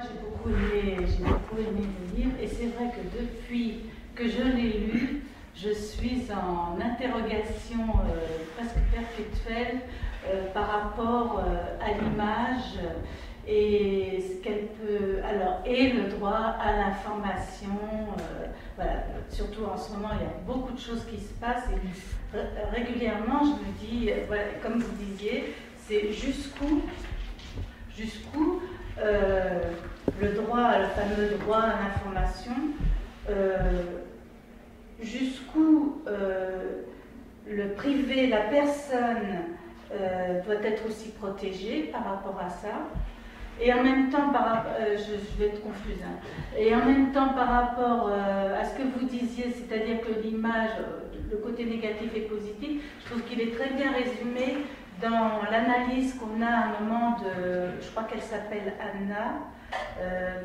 j'ai beaucoup aimé le livre, et c'est vrai que depuis que je l'ai lu, je suis en interrogation presque perpétuelle par rapport à l'image et ce qu'elle peut. Alors, et le droit à l'information. Voilà, surtout en ce moment, il y a beaucoup de choses qui se passent et régulièrement, je me dis, voilà, comme vous disiez, c'est jusqu'où le droit, le fameux droit à l'information, jusqu'où le privé, la personne doit être aussi protégée par rapport à ça. Et en même temps, je vais être confuse, hein. Et en même temps, par rapport à ce que vous disiez, c'est-à-dire que l'image, le côté négatif et positif, je trouve qu'il est très bien résumé dans l'analyse qu'on a à un moment de, je crois qu'elle s'appelle Anna,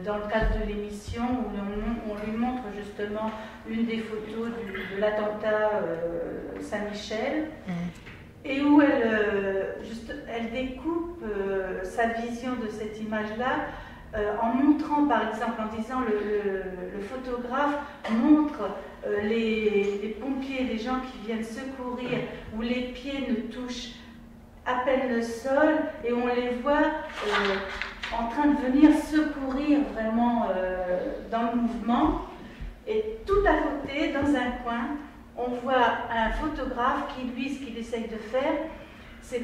dans le cadre de l'émission où on lui montre justement une des photos de l'attentat Saint-Michel. Et où elle découpe sa vision de cette image-là en montrant, par exemple, en disant le photographe montre les pompiers, les gens qui viennent secourir, où les pieds ne touchent à peine le sol, et on les voit en train de venir secourir vraiment dans le mouvement. Et tout à côté, dans un coin, on voit un photographe qui, lui, ce qu'il essaye de faire, c'est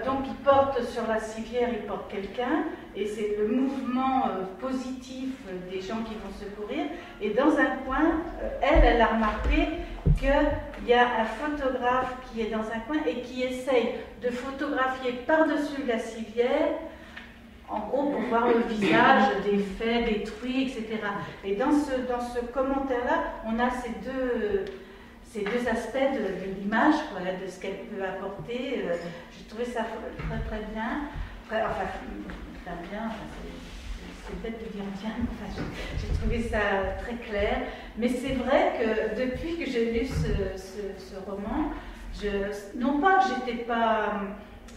donc il porte sur la civière, il porte quelqu'un, et c'est le mouvement positif des gens qui vont secourir. Et dans un coin, elle a remarqué qu'il y a un photographe qui est dans un coin et qui essaye de photographier par-dessus la civière, en gros pour voir le visage des faits détruits, etc. Et dans ce commentaire-là, on a ces deux aspects de l'image, voilà, de ce qu'elle peut apporter. J'ai trouvé ça très très bien. Enfin, bien, c'est bête de dire bien, enfin, j'ai trouvé ça très clair. Mais c'est vrai que depuis que j'ai lu ce roman, non pas que j'étais pas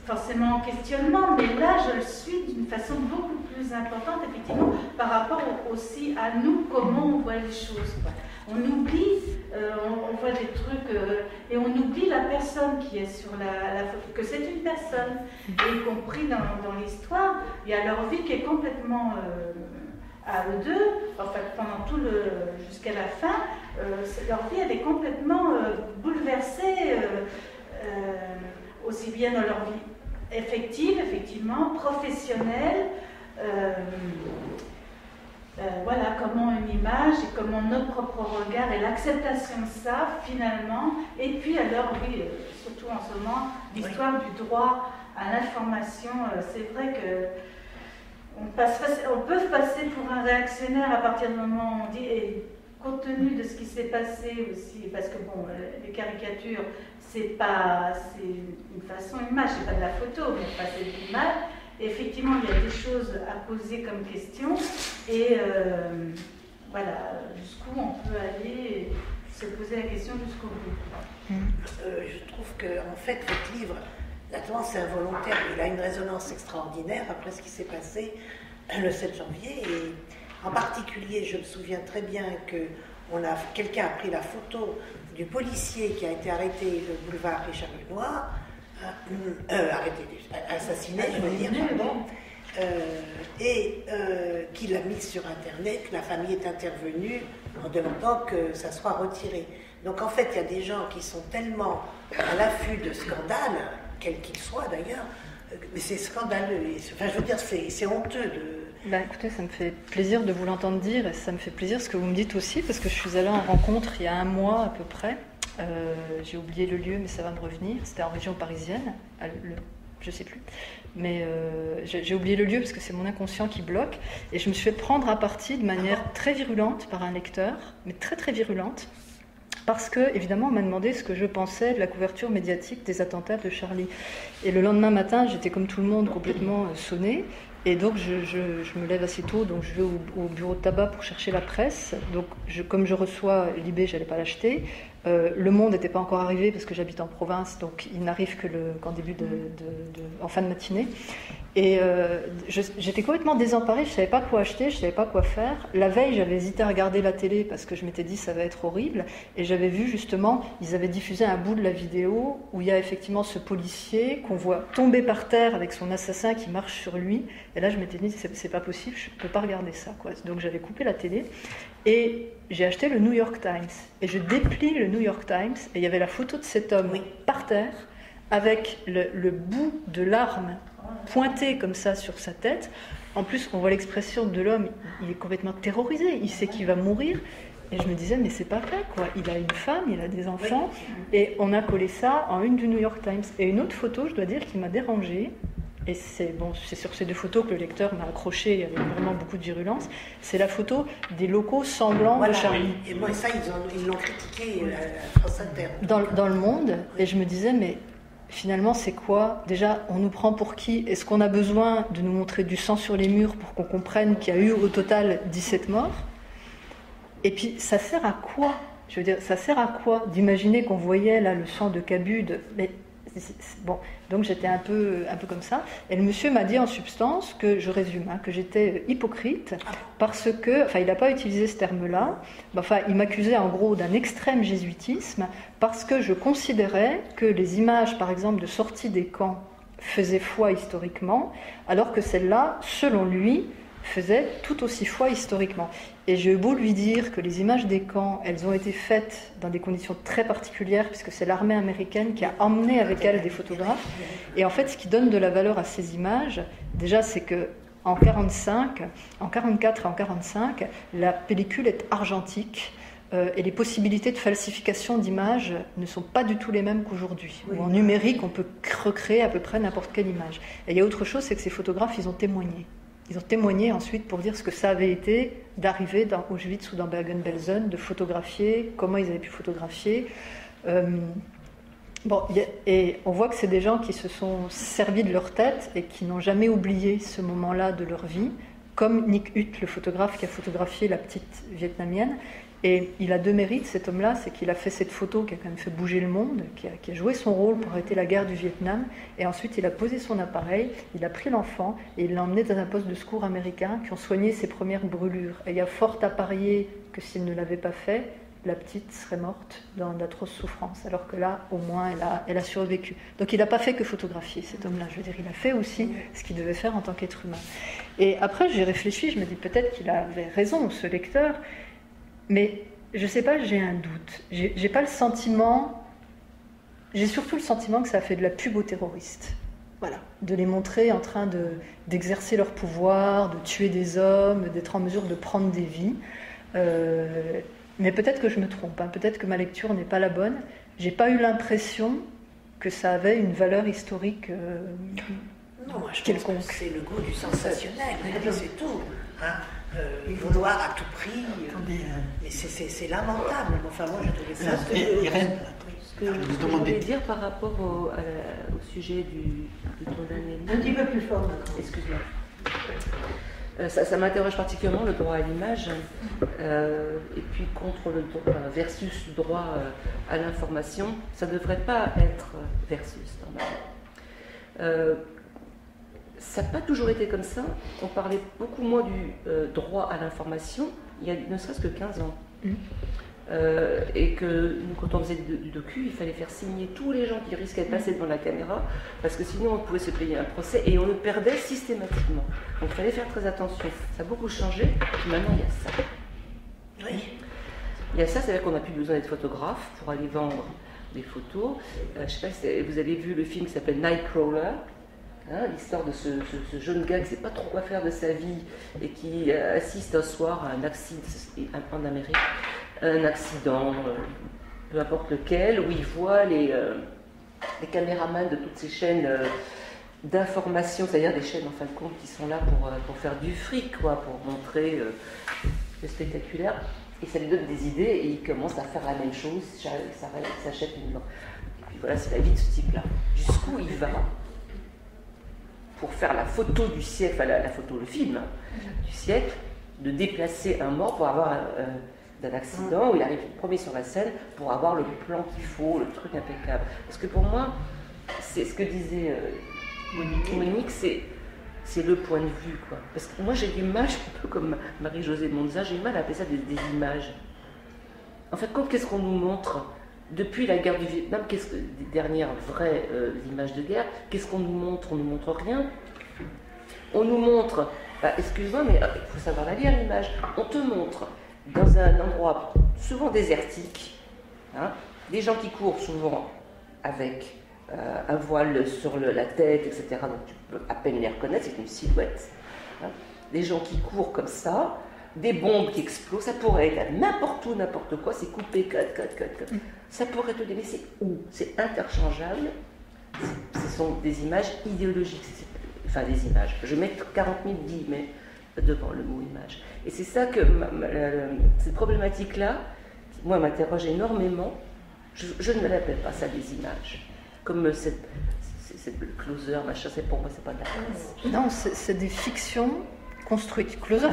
forcément en questionnement, mais là je le suis d'une façon beaucoup plus importante, effectivement, par rapport aussi à nous, comment on voit les choses, quoi. On oublie, on voit des trucs, et on oublie la personne qui est sur la photo, que c'est une personne, et y compris dans l'histoire, il y a leur vie qui est complètement à eux deux, enfin pendant jusqu'à la fin, leur vie elle est complètement bouleversée, aussi bien dans leur vie effectivement, professionnelle, voilà, comment une image et comment notre propre regard et l'acceptation de ça, finalement. Et puis alors, oui, surtout en ce moment, l'histoire du droit à l'information, c'est vrai que on peut passer pour un réactionnaire à partir du moment où on dit, et compte tenu de ce qui s'est passé aussi, parce que bon, les caricatures, c'est une façon image, c'est pas de la photo, mais c'est de l'image. Effectivement, il y a des choses à poser comme question, et voilà, jusqu'où on peut aller se poser la question jusqu'au bout. Je trouve que, en fait, votre livre, là-dedans, c'est involontaire. Il a une résonance extraordinaire après ce qui s'est passé le 7 janvier. Et en particulier, je me souviens très bien que quelqu'un a pris la photo du policier qui a été arrêté le boulevard Richard Lenoir, assassiné, je veux dire, pardon, et qui l'a mis sur Internet. La famille est intervenue en demandant que ça soit retiré. Donc en fait, il y a des gens qui sont tellement à l'affût de scandales, quels qu'ils soient d'ailleurs, mais c'est scandaleux. Enfin, je veux dire, c'est honteux de... Écoutez, ça me fait plaisir de vous l'entendre dire, et ça me fait plaisir ce que vous me dites aussi, parce que je suis allée en rencontre il y a un mois à peu près. J'ai oublié le lieu, mais ça va me revenir. C'était en région parisienne, je sais plus. Mais j'ai oublié le lieu parce que c'est mon inconscient qui bloque. Et je me suis fait prendre à partie de manière très virulente par un lecteur, mais très très virulente, parce que, évidemment, on m'a demandé ce que je pensais de la couverture médiatique des attentats de Charlie. Et le lendemain matin, j'étais comme tout le monde complètement sonnée. Et donc, je me lève assez tôt, donc je vais au bureau de tabac pour chercher la presse. Donc, comme je reçois Libé, je n'allais pas l'acheter. Le Monde n'était pas encore arrivé parce que j'habite en province, donc il n'arrive que qu'en en fin de matinée. Et j'étais complètement désemparée, je ne savais pas quoi acheter, je ne savais pas quoi faire. La veille, j'avais hésité à regarder la télé parce que je m'étais dit ça va être horrible. Et j'avais vu justement, ils avaient diffusé un bout de la vidéo où il y a effectivement ce policier qu'on voit tomber par terre avec son assassin qui marche sur lui. Et là, je m'étais dit c'est pas possible, je ne peux pas regarder ça, quoi. Donc j'avais coupé la télé. Et j'ai acheté le New York Times. Et je déplie le New York Times et il y avait la photo de cet homme par terre avec le bout de l'arme pointé comme ça sur sa tête. En plus, on voit l'expression de l'homme, il est complètement terrorisé, il sait qu'il va mourir. Et je me disais, mais c'est pas vrai, quoi. Il a une femme, il a des enfants. Et on a collé ça en une du New York Times. Et une autre photo, je dois dire, qui m'a dérangée. Et c'est sur ces deux photos que le lecteur m'a accroché avec vraiment beaucoup de virulence. C'est la photo des locaux semblants de Charlie. Et moi, ça, ils l'ont critiqué à France Inter. Dans le Monde. Et je me disais, mais finalement, c'est quoi? Déjà, on nous prend pour qui? Est-ce qu'on a besoin de nous montrer du sang sur les murs pour qu'on comprenne qu'il y a eu au total 17 morts? Et puis, ça sert à quoi? Je veux dire, ça sert à quoi d'imaginer qu'on voyait là le sang de Cabude? Mais bon, donc j'étais un peu comme ça. Et le monsieur m'a dit en substance, que je résume, que j'étais hypocrite parce que, enfin, il n'a pas utilisé ce terme-là, enfin, il m'accusait en gros d'un extrême jésuitisme parce que je considérais que les images, par exemple, de sortie des camps faisaient foi historiquement, alors que celles-là, selon lui, faisaient tout aussi foi historiquement. Et j'ai eu beau lui dire que les images des camps, elles ont été faites dans des conditions très particulières, puisque c'est l'armée américaine qui a emmené avec elle des photographes. Et en fait, ce qui donne de la valeur à ces images, déjà, c'est que en 44 et en 45, la pellicule est argentique. Et les possibilités de falsification d'images ne sont pas du tout les mêmes qu'aujourd'hui. En numérique, on peut recréer à peu près n'importe quelle image. Et il y a autre chose, c'est que ces photographes, ils ont témoigné. Ils ont témoigné ensuite pour dire ce que ça avait été d'arriver dans Auschwitz ou dans Bergen-Belsen, de photographier, comment ils avaient pu photographier. Et on voit que c'est des gens qui se sont servis de leur tête et qui n'ont jamais oublié ce moment-là de leur vie, comme Nick Hutt, le photographe qui a photographié la petite vietnamienne. Et il a deux mérites, cet homme-là, c'est qu'il a fait cette photo qui a quand même fait bouger le monde, qui a joué son rôle pour arrêter la guerre du Vietnam. Et ensuite, il a posé son appareil, il a pris l'enfant et il l'a emmené dans un poste de secours américain qui ont soigné ses premières brûlures. Et il y a fort à parier que s'il ne l'avait pas fait, la petite serait morte dans d'atroces souffrances. Alors que là, au moins, elle a survécu. Donc il n'a pas fait que photographier, cet homme-là. Je veux dire, il a fait aussi ce qu'il devait faire en tant qu'être humain. Et après, j'ai réfléchi, je me dis peut-être qu'il avait raison, ce lecteur. Mais je ne sais pas, j'ai un doute. J'ai pas le sentiment. J'ai surtout le sentiment que ça a fait de la pub aux terroristes. Voilà, de les montrer en train d'exercer leur pouvoir, de tuer des hommes, d'être en mesure de prendre des vies. Mais peut-être que je me trompe. Peut-être que ma lecture n'est pas la bonne. J'ai pas eu l'impression que ça avait une valeur historique. Non, moi je pense que c'est le goût du sensationnel. C'est tout. Vouloir à tout prix, mais c'est lamentable. Enfin, moi, je trouvais ça. Irène, ce que je voulais dire par rapport au sujet du condamné. Un petit peu plus fort. Excuse-moi. Ça m'interroge particulièrement, le droit à l'image, et puis contre le droit versus le droit à l'information. Ça ne devrait pas être versus, normalement. Ça n'a pas toujours été comme ça. On parlait beaucoup moins du droit à l'information il y a ne serait-ce que 15 ans. Et que nous, quand on faisait du docu, il fallait faire signer tous les gens qui risquaient de passer devant la caméra, parce que sinon on pouvait se payer un procès et on le perdait systématiquement. Donc il fallait faire très attention. Ça a beaucoup changé, puis maintenant il y a ça. Oui. Il y a ça, c'est-à-dire qu'on n'a plus besoin d'être photographe pour aller vendre des photos. Je ne sais pas si vous avez vu le film qui s'appelle Nightcrawler. L'histoire de ce jeune gars qui ne sait pas trop quoi faire de sa vie et qui assiste un soir à un accident en Amérique, un accident, peu importe lequel, où il voit les caméramans de toutes ces chaînes d'information, c'est-à-dire des chaînes en fin de compte qui sont là pour faire du fric, quoi, pour montrer le spectaculaire, et ça lui donne des idées et il commence à faire la même chose, il s'achète une lampe. Et puis voilà, c'est la vie de ce type-là. Jusqu'où il va pour faire la photo du siècle, enfin le film du siècle, de déplacer un mort pour avoir d'un accident où il arrive premier sur la scène pour avoir le plan qu'il faut, le truc impeccable. Parce que pour moi, c'est ce que disait Monique, c'est le point de vue, quoi. Parce que moi j'ai du mal, un peu comme Marie-Josée Monza, j'ai du mal à appeler ça des images. En fait, qu'est-ce qu'on nous montre depuis la guerre du Vietnam, des dernières vraies images de guerre, qu'est-ce qu'on nous montre? On nous montre rien. On nous montre, excuse-moi, mais il faut savoir la lire l'image. On te montre dans un endroit souvent désertique, des gens qui courent souvent avec un voile sur la tête, etc. Donc tu peux à peine les reconnaître, c'est une silhouette. Des gens qui courent comme ça, des bombes qui explosent, ça pourrait être n'importe où, n'importe quoi, c'est coupé, cut. Ça pourrait te dire, mais c'est où? C'est interchangeable. Ce sont des images idéologiques. Enfin, des images. Je mets 40 000 guillemets devant le mot image. Et c'est ça que cette problématique-là, moi, m'interroge énormément. Je ne l'appelle pas ça des images. Comme cette closer, machin, c'est pour moi, c'est pas de la presse. Non, c'est des fictions construites. Closer,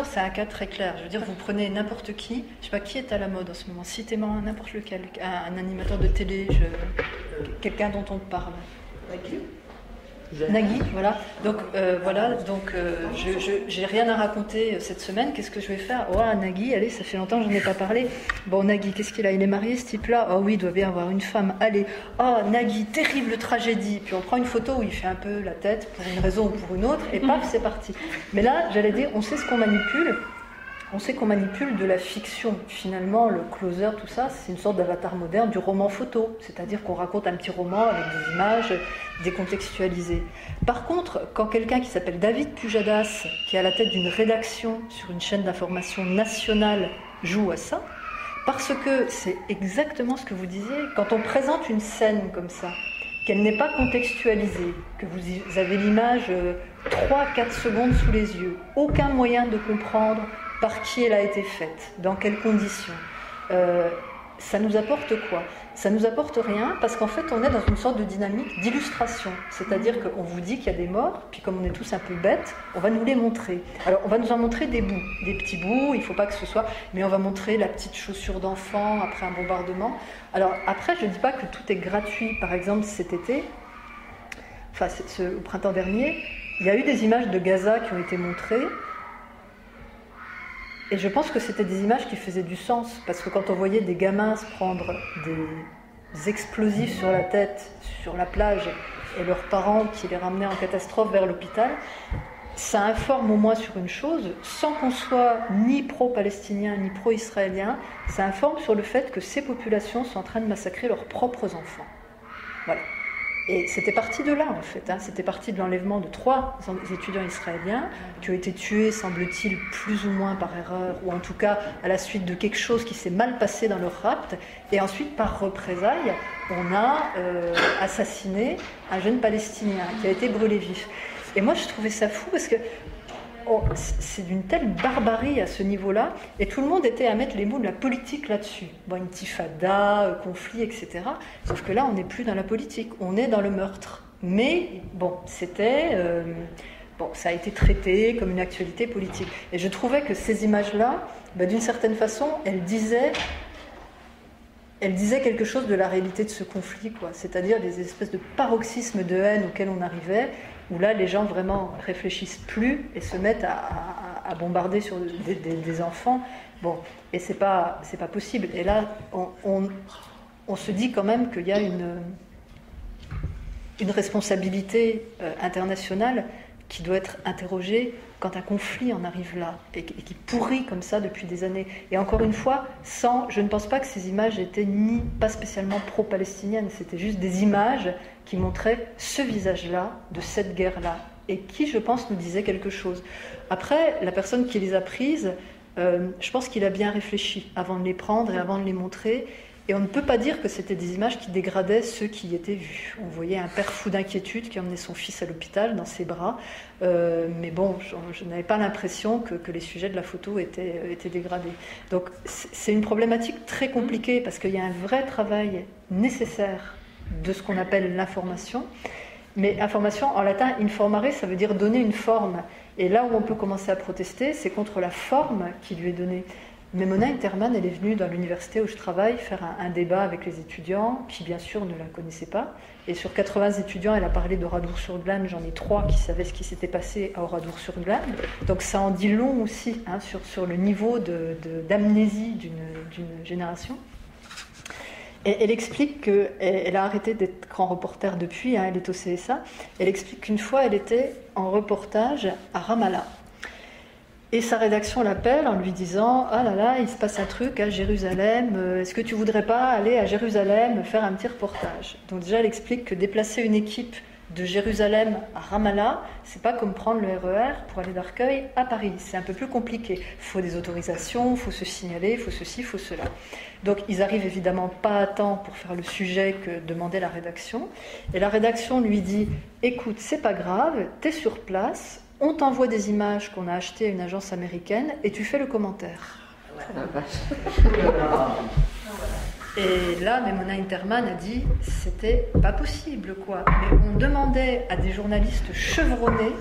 c'est un cas très clair. Je veux dire, vous prenez n'importe qui, je sais pas qui est à la mode en ce moment, citez-moi n'importe lequel, un animateur de télé, quelqu'un dont on parle. Nagui, voilà. Donc, j'ai rien à raconter cette semaine. Qu'est-ce que je vais faire? Oh, Nagui, allez, ça fait longtemps que je n'en ai pas parlé. Bon, Nagui, qu'est-ce qu'il a? Il est marié, ce type-là? Oh oui, il doit bien avoir une femme. Allez, Nagui, terrible tragédie. Puis on prend une photo où il fait un peu la tête pour une raison ou pour une autre, et paf, c'est parti. Mais là, j'allais dire, on sait ce qu'on manipule. On sait qu'on manipule de la fiction. Finalement, le closer, tout ça, c'est une sorte d'avatar moderne du roman photo. C'est-à-dire qu'on raconte un petit roman avec des images décontextualisées. Par contre, quand quelqu'un qui s'appelle David Pujadas, qui est à la tête d'une rédaction sur une chaîne d'information nationale, joue à ça, parce que c'est exactement ce que vous disiez, quand on présente une scène comme ça, qu'elle n'est pas contextualisée, que vous avez l'image 3-4 secondes sous les yeux, aucun moyen de comprendre par qui elle a été faite, dans quelles conditions. Ça nous apporte quoi? Ça nous apporte rien, parce qu'en fait, on est dans une sorte de dynamique d'illustration. C'est-à-dire qu'on vous dit qu'il y a des morts, puis comme on est tous un peu bêtes, on va nous les montrer. Alors, on va nous en montrer des bouts, des petits bouts, il ne faut pas que ce soit... Mais on va montrer la petite chaussure d'enfant après un bombardement. Alors, après, je ne dis pas que tout est gratuit. Par exemple, cet été, au printemps dernier, il y a eu des images de Gaza qui ont été montrées. Et je pense que c'était des images qui faisaient du sens, parce que quand on voyait des gamins se prendre des explosifs sur la tête, sur la plage, et leurs parents qui les ramenaient en catastrophe vers l'hôpital, ça informe au moins sur une chose, sans qu'on soit ni pro-palestinien ni pro-israélien, ça informe sur le fait que ces populations sont en train de massacrer leurs propres enfants. Voilà. Et c'était parti de là, en fait. C'était parti de l'enlèvement de 3 étudiants israéliens qui ont été tués, semble-t-il, plus ou moins par erreur, ou en tout cas à la suite de quelque chose qui s'est mal passé dans leur rapt. Et ensuite, par représailles, on a assassiné un jeune Palestinien qui a été brûlé vif. Et moi, je trouvais ça fou parce que c'est d'une telle barbarie à ce niveau-là, et tout le monde était à mettre les mots de la politique là-dessus. Bon, intifada, conflit, etc. Sauf que là, on n'est plus dans la politique, on est dans le meurtre. Mais bon, ça a été traité comme une actualité politique. Et je trouvais que ces images-là, d'une certaine façon, elles disaient quelque chose de la réalité de ce conflit, quoi. C'est-à-dire des espèces de paroxysmes de haine auxquels on arrivait, où là, les gens vraiment réfléchissent plus et se mettent à bombarder sur des enfants. Bon, et c'est pas possible. Et là, on se dit quand même qu'il y a une responsabilité internationale qui doit être interrogée quand un conflit en arrive là, et qui pourrit comme ça depuis des années. Et encore une fois, je ne pense pas que ces images étaient pas spécialement pro-palestiniennes, c'était juste des images qui montraient ce visage-là, de cette guerre-là, et qui, je pense, nous disaient quelque chose. Après, la personne qui les a prises, je pense qu'il a bien réfléchi avant de les prendre et avant de les montrer. Et on ne peut pas dire que c'était des images qui dégradaient ceux qui y étaient vus. On voyait un père fou d'inquiétude qui emmenait son fils à l'hôpital dans ses bras. Mais bon, je n'avais pas l'impression que les sujets de la photo étaient dégradés. Donc c'est une problématique très compliquée parce qu'il y a un vrai travail nécessaire de ce qu'on appelle l'information. Mais information, en latin, informare, ça veut dire donner une forme. Et là où on peut commencer à protester, c'est contre la forme qui lui est donnée. Mais Mona Interman, elle est venue dans l'université où je travaille faire un débat avec les étudiants, qui bien sûr ne la connaissaient pas. Et sur 80 étudiants, elle a parlé d'Oradour-sur-Glane. J'en ai 3 qui savaient ce qui s'était passé à Oradour-sur-Glane. Donc ça en dit long aussi sur le niveau d'amnésie d'une génération. Et elle explique qu'elle a arrêté d'être grand reporter depuis, elle est au CSA. Elle explique qu'une fois, elle était en reportage à Ramallah. Et sa rédaction l'appelle en lui disant « Ah là là, il se passe un truc à Jérusalem, est-ce que tu voudrais pas aller à Jérusalem faire un petit reportage ?» Donc déjà, elle explique que déplacer une équipe de Jérusalem à Ramallah, c'est pas comme prendre le RER pour aller d'Arcueil à Paris. C'est un peu plus compliqué. Il faut des autorisations, il faut se signaler, il faut ceci, il faut cela. Donc ils arrivent évidemment pas à temps pour faire le sujet que demandait la rédaction. Et la rédaction lui dit « Écoute, c'est pas grave, t'es sur place, on t'envoie des images qu'on a achetées à une agence américaine et tu fais le commentaire. » Et là, Mona Interman a dit c'était pas possible, quoi. Mais on demandait à des journalistes chevronnés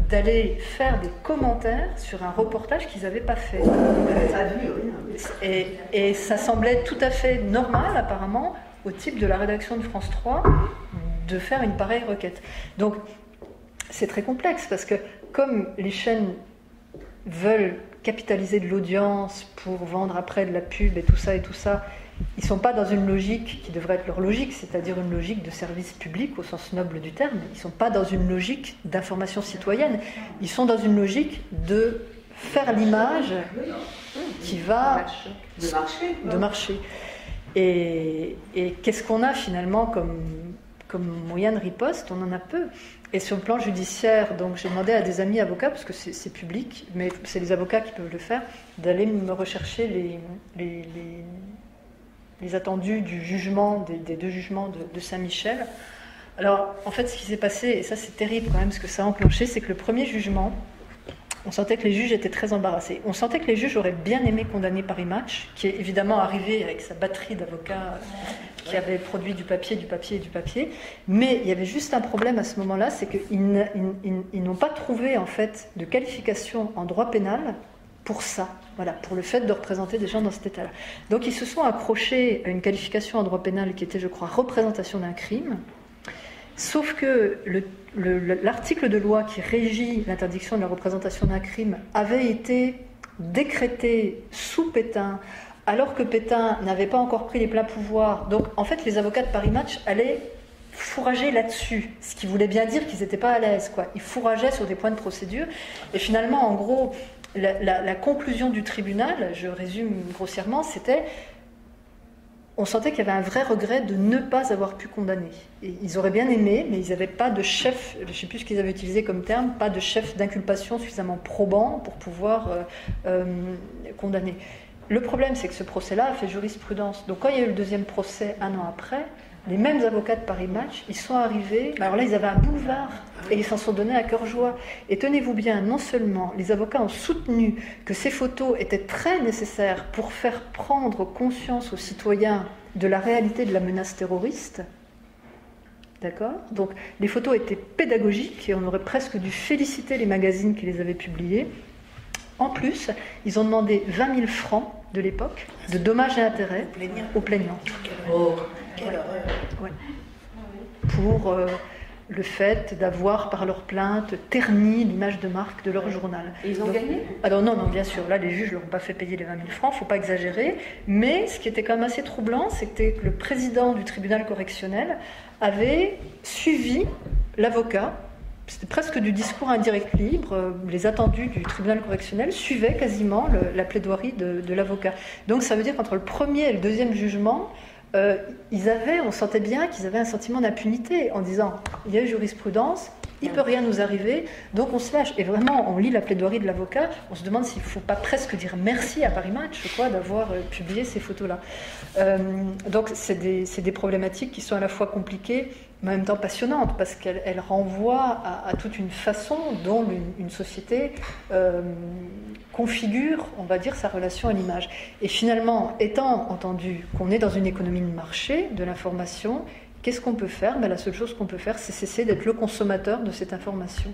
d'aller faire des commentaires sur un reportage qu'ils n'avaient pas fait. Et ça semblait tout à fait normal, apparemment, au type de la rédaction de France 3, de faire une pareille requête. Donc, c'est très complexe, parce que comme les chaînes veulent capitaliser de l'audience pour vendre après de la pub et tout ça, ils ne sont pas dans une logique qui devrait être leur logique, c'est-à-dire une logique de service public au sens noble du terme. Ils ne sont pas dans une logique d'information citoyenne. Ils sont dans une logique de faire l'image qui va... de marcher. Et qu'est-ce qu'on a finalement comme moyen de riposte? On en a peu. Et sur le plan judiciaire, donc j'ai demandé à des amis avocats, parce que c'est public, mais c'est les avocats qui peuvent le faire, d'aller me rechercher les attendus du jugement, des 2 jugements de Saint-Michel. Alors, en fait, ce qui s'est passé, et ça c'est terrible quand même, ce que ça a enclenché, c'est que le premier jugement, on sentait que les juges étaient très embarrassés. On sentait que les juges auraient bien aimé condamner Paris Match, qui est évidemment arrivé avec sa batterie d'avocats qui avait produit du papier, mais il y avait juste un problème à ce moment-là, c'est qu'ils n'ont pas trouvé en fait de qualification en droit pénal pour ça, voilà, pour le fait de représenter des gens dans cet état-là. Donc ils se sont accrochés à une qualification en droit pénal qui était, je crois, représentation d'un crime, sauf que l'article de loi qui régit l'interdiction de la représentation d'un crime avait été décrété sous Pétain, alors que Pétain n'avait pas encore pris les pleins pouvoirs. Donc en fait les avocats de Paris Match allaient fourrager là-dessus, ce qui voulait bien dire qu'ils n'étaient pas à l'aise, quoi. Ils fourrageaient sur des points de procédure, et finalement en gros la conclusion du tribunal, je résume grossièrement, c'était on sentait qu'il y avait un vrai regret de ne pas avoir pu condamner. Et ils auraient bien aimé, mais ils n'avaient pas de chef, je ne sais plus ce qu'ils avaient utilisé comme terme, pas de chef d'inculpation suffisamment probant pour pouvoir condamner. Le problème, c'est que ce procès-là a fait jurisprudence. Donc quand il y a eu le deuxième procès 1 an après, les mêmes avocats de Paris Match, ils sont arrivés, alors là ils avaient un boulevard, et ils s'en sont donnés à cœur joie. Et tenez-vous bien, non seulement les avocats ont soutenu que ces photos étaient très nécessaires pour faire prendre conscience aux citoyens de la réalité de la menace terroriste, d'accord ? Donc les photos étaient pédagogiques, et on aurait presque dû féliciter les magazines qui les avaient publiées. En plus, ils ont demandé 20 000 francs de l'époque, de dommages et intérêts aux plaignants. Oh, quelle horreur. Ouais. Pour le fait d'avoir, par leur plainte, terni l'image de marque de leur journal. Et ils ont gagné ? Alors non, bien sûr, là les juges ne leur ont pas fait payer les 20 000 francs, il ne faut pas exagérer, mais ce qui était quand même assez troublant, c'était que le président du tribunal correctionnel avait suivi l'avocat. C'était presque du discours indirect libre. Les attendus du tribunal correctionnel suivaient quasiment la plaidoirie de l'avocat. Donc ça veut dire qu'entre le premier et le deuxième jugement, on sentait bien qu'ils avaient un sentiment d'impunité en disant il y a eu jurisprudence, il ne peut rien nous arriver, donc on se lâche. Et vraiment, on lit la plaidoirie de l'avocat, on se demande s'il ne faut pas presque dire merci à Paris Match d'avoir publié ces photos-là. Donc c'est des problématiques qui sont à la fois compliquées, mais en même temps passionnantes, parce qu'elles renvoient à toute une façon dont une société configure, on va dire, sa relation à l'image. Et finalement, étant entendu qu'on est dans une économie de marché, de l'information, qu'est-ce qu'on peut faire ? La seule chose qu'on peut faire, c'est cesser d'être le consommateur de cette information.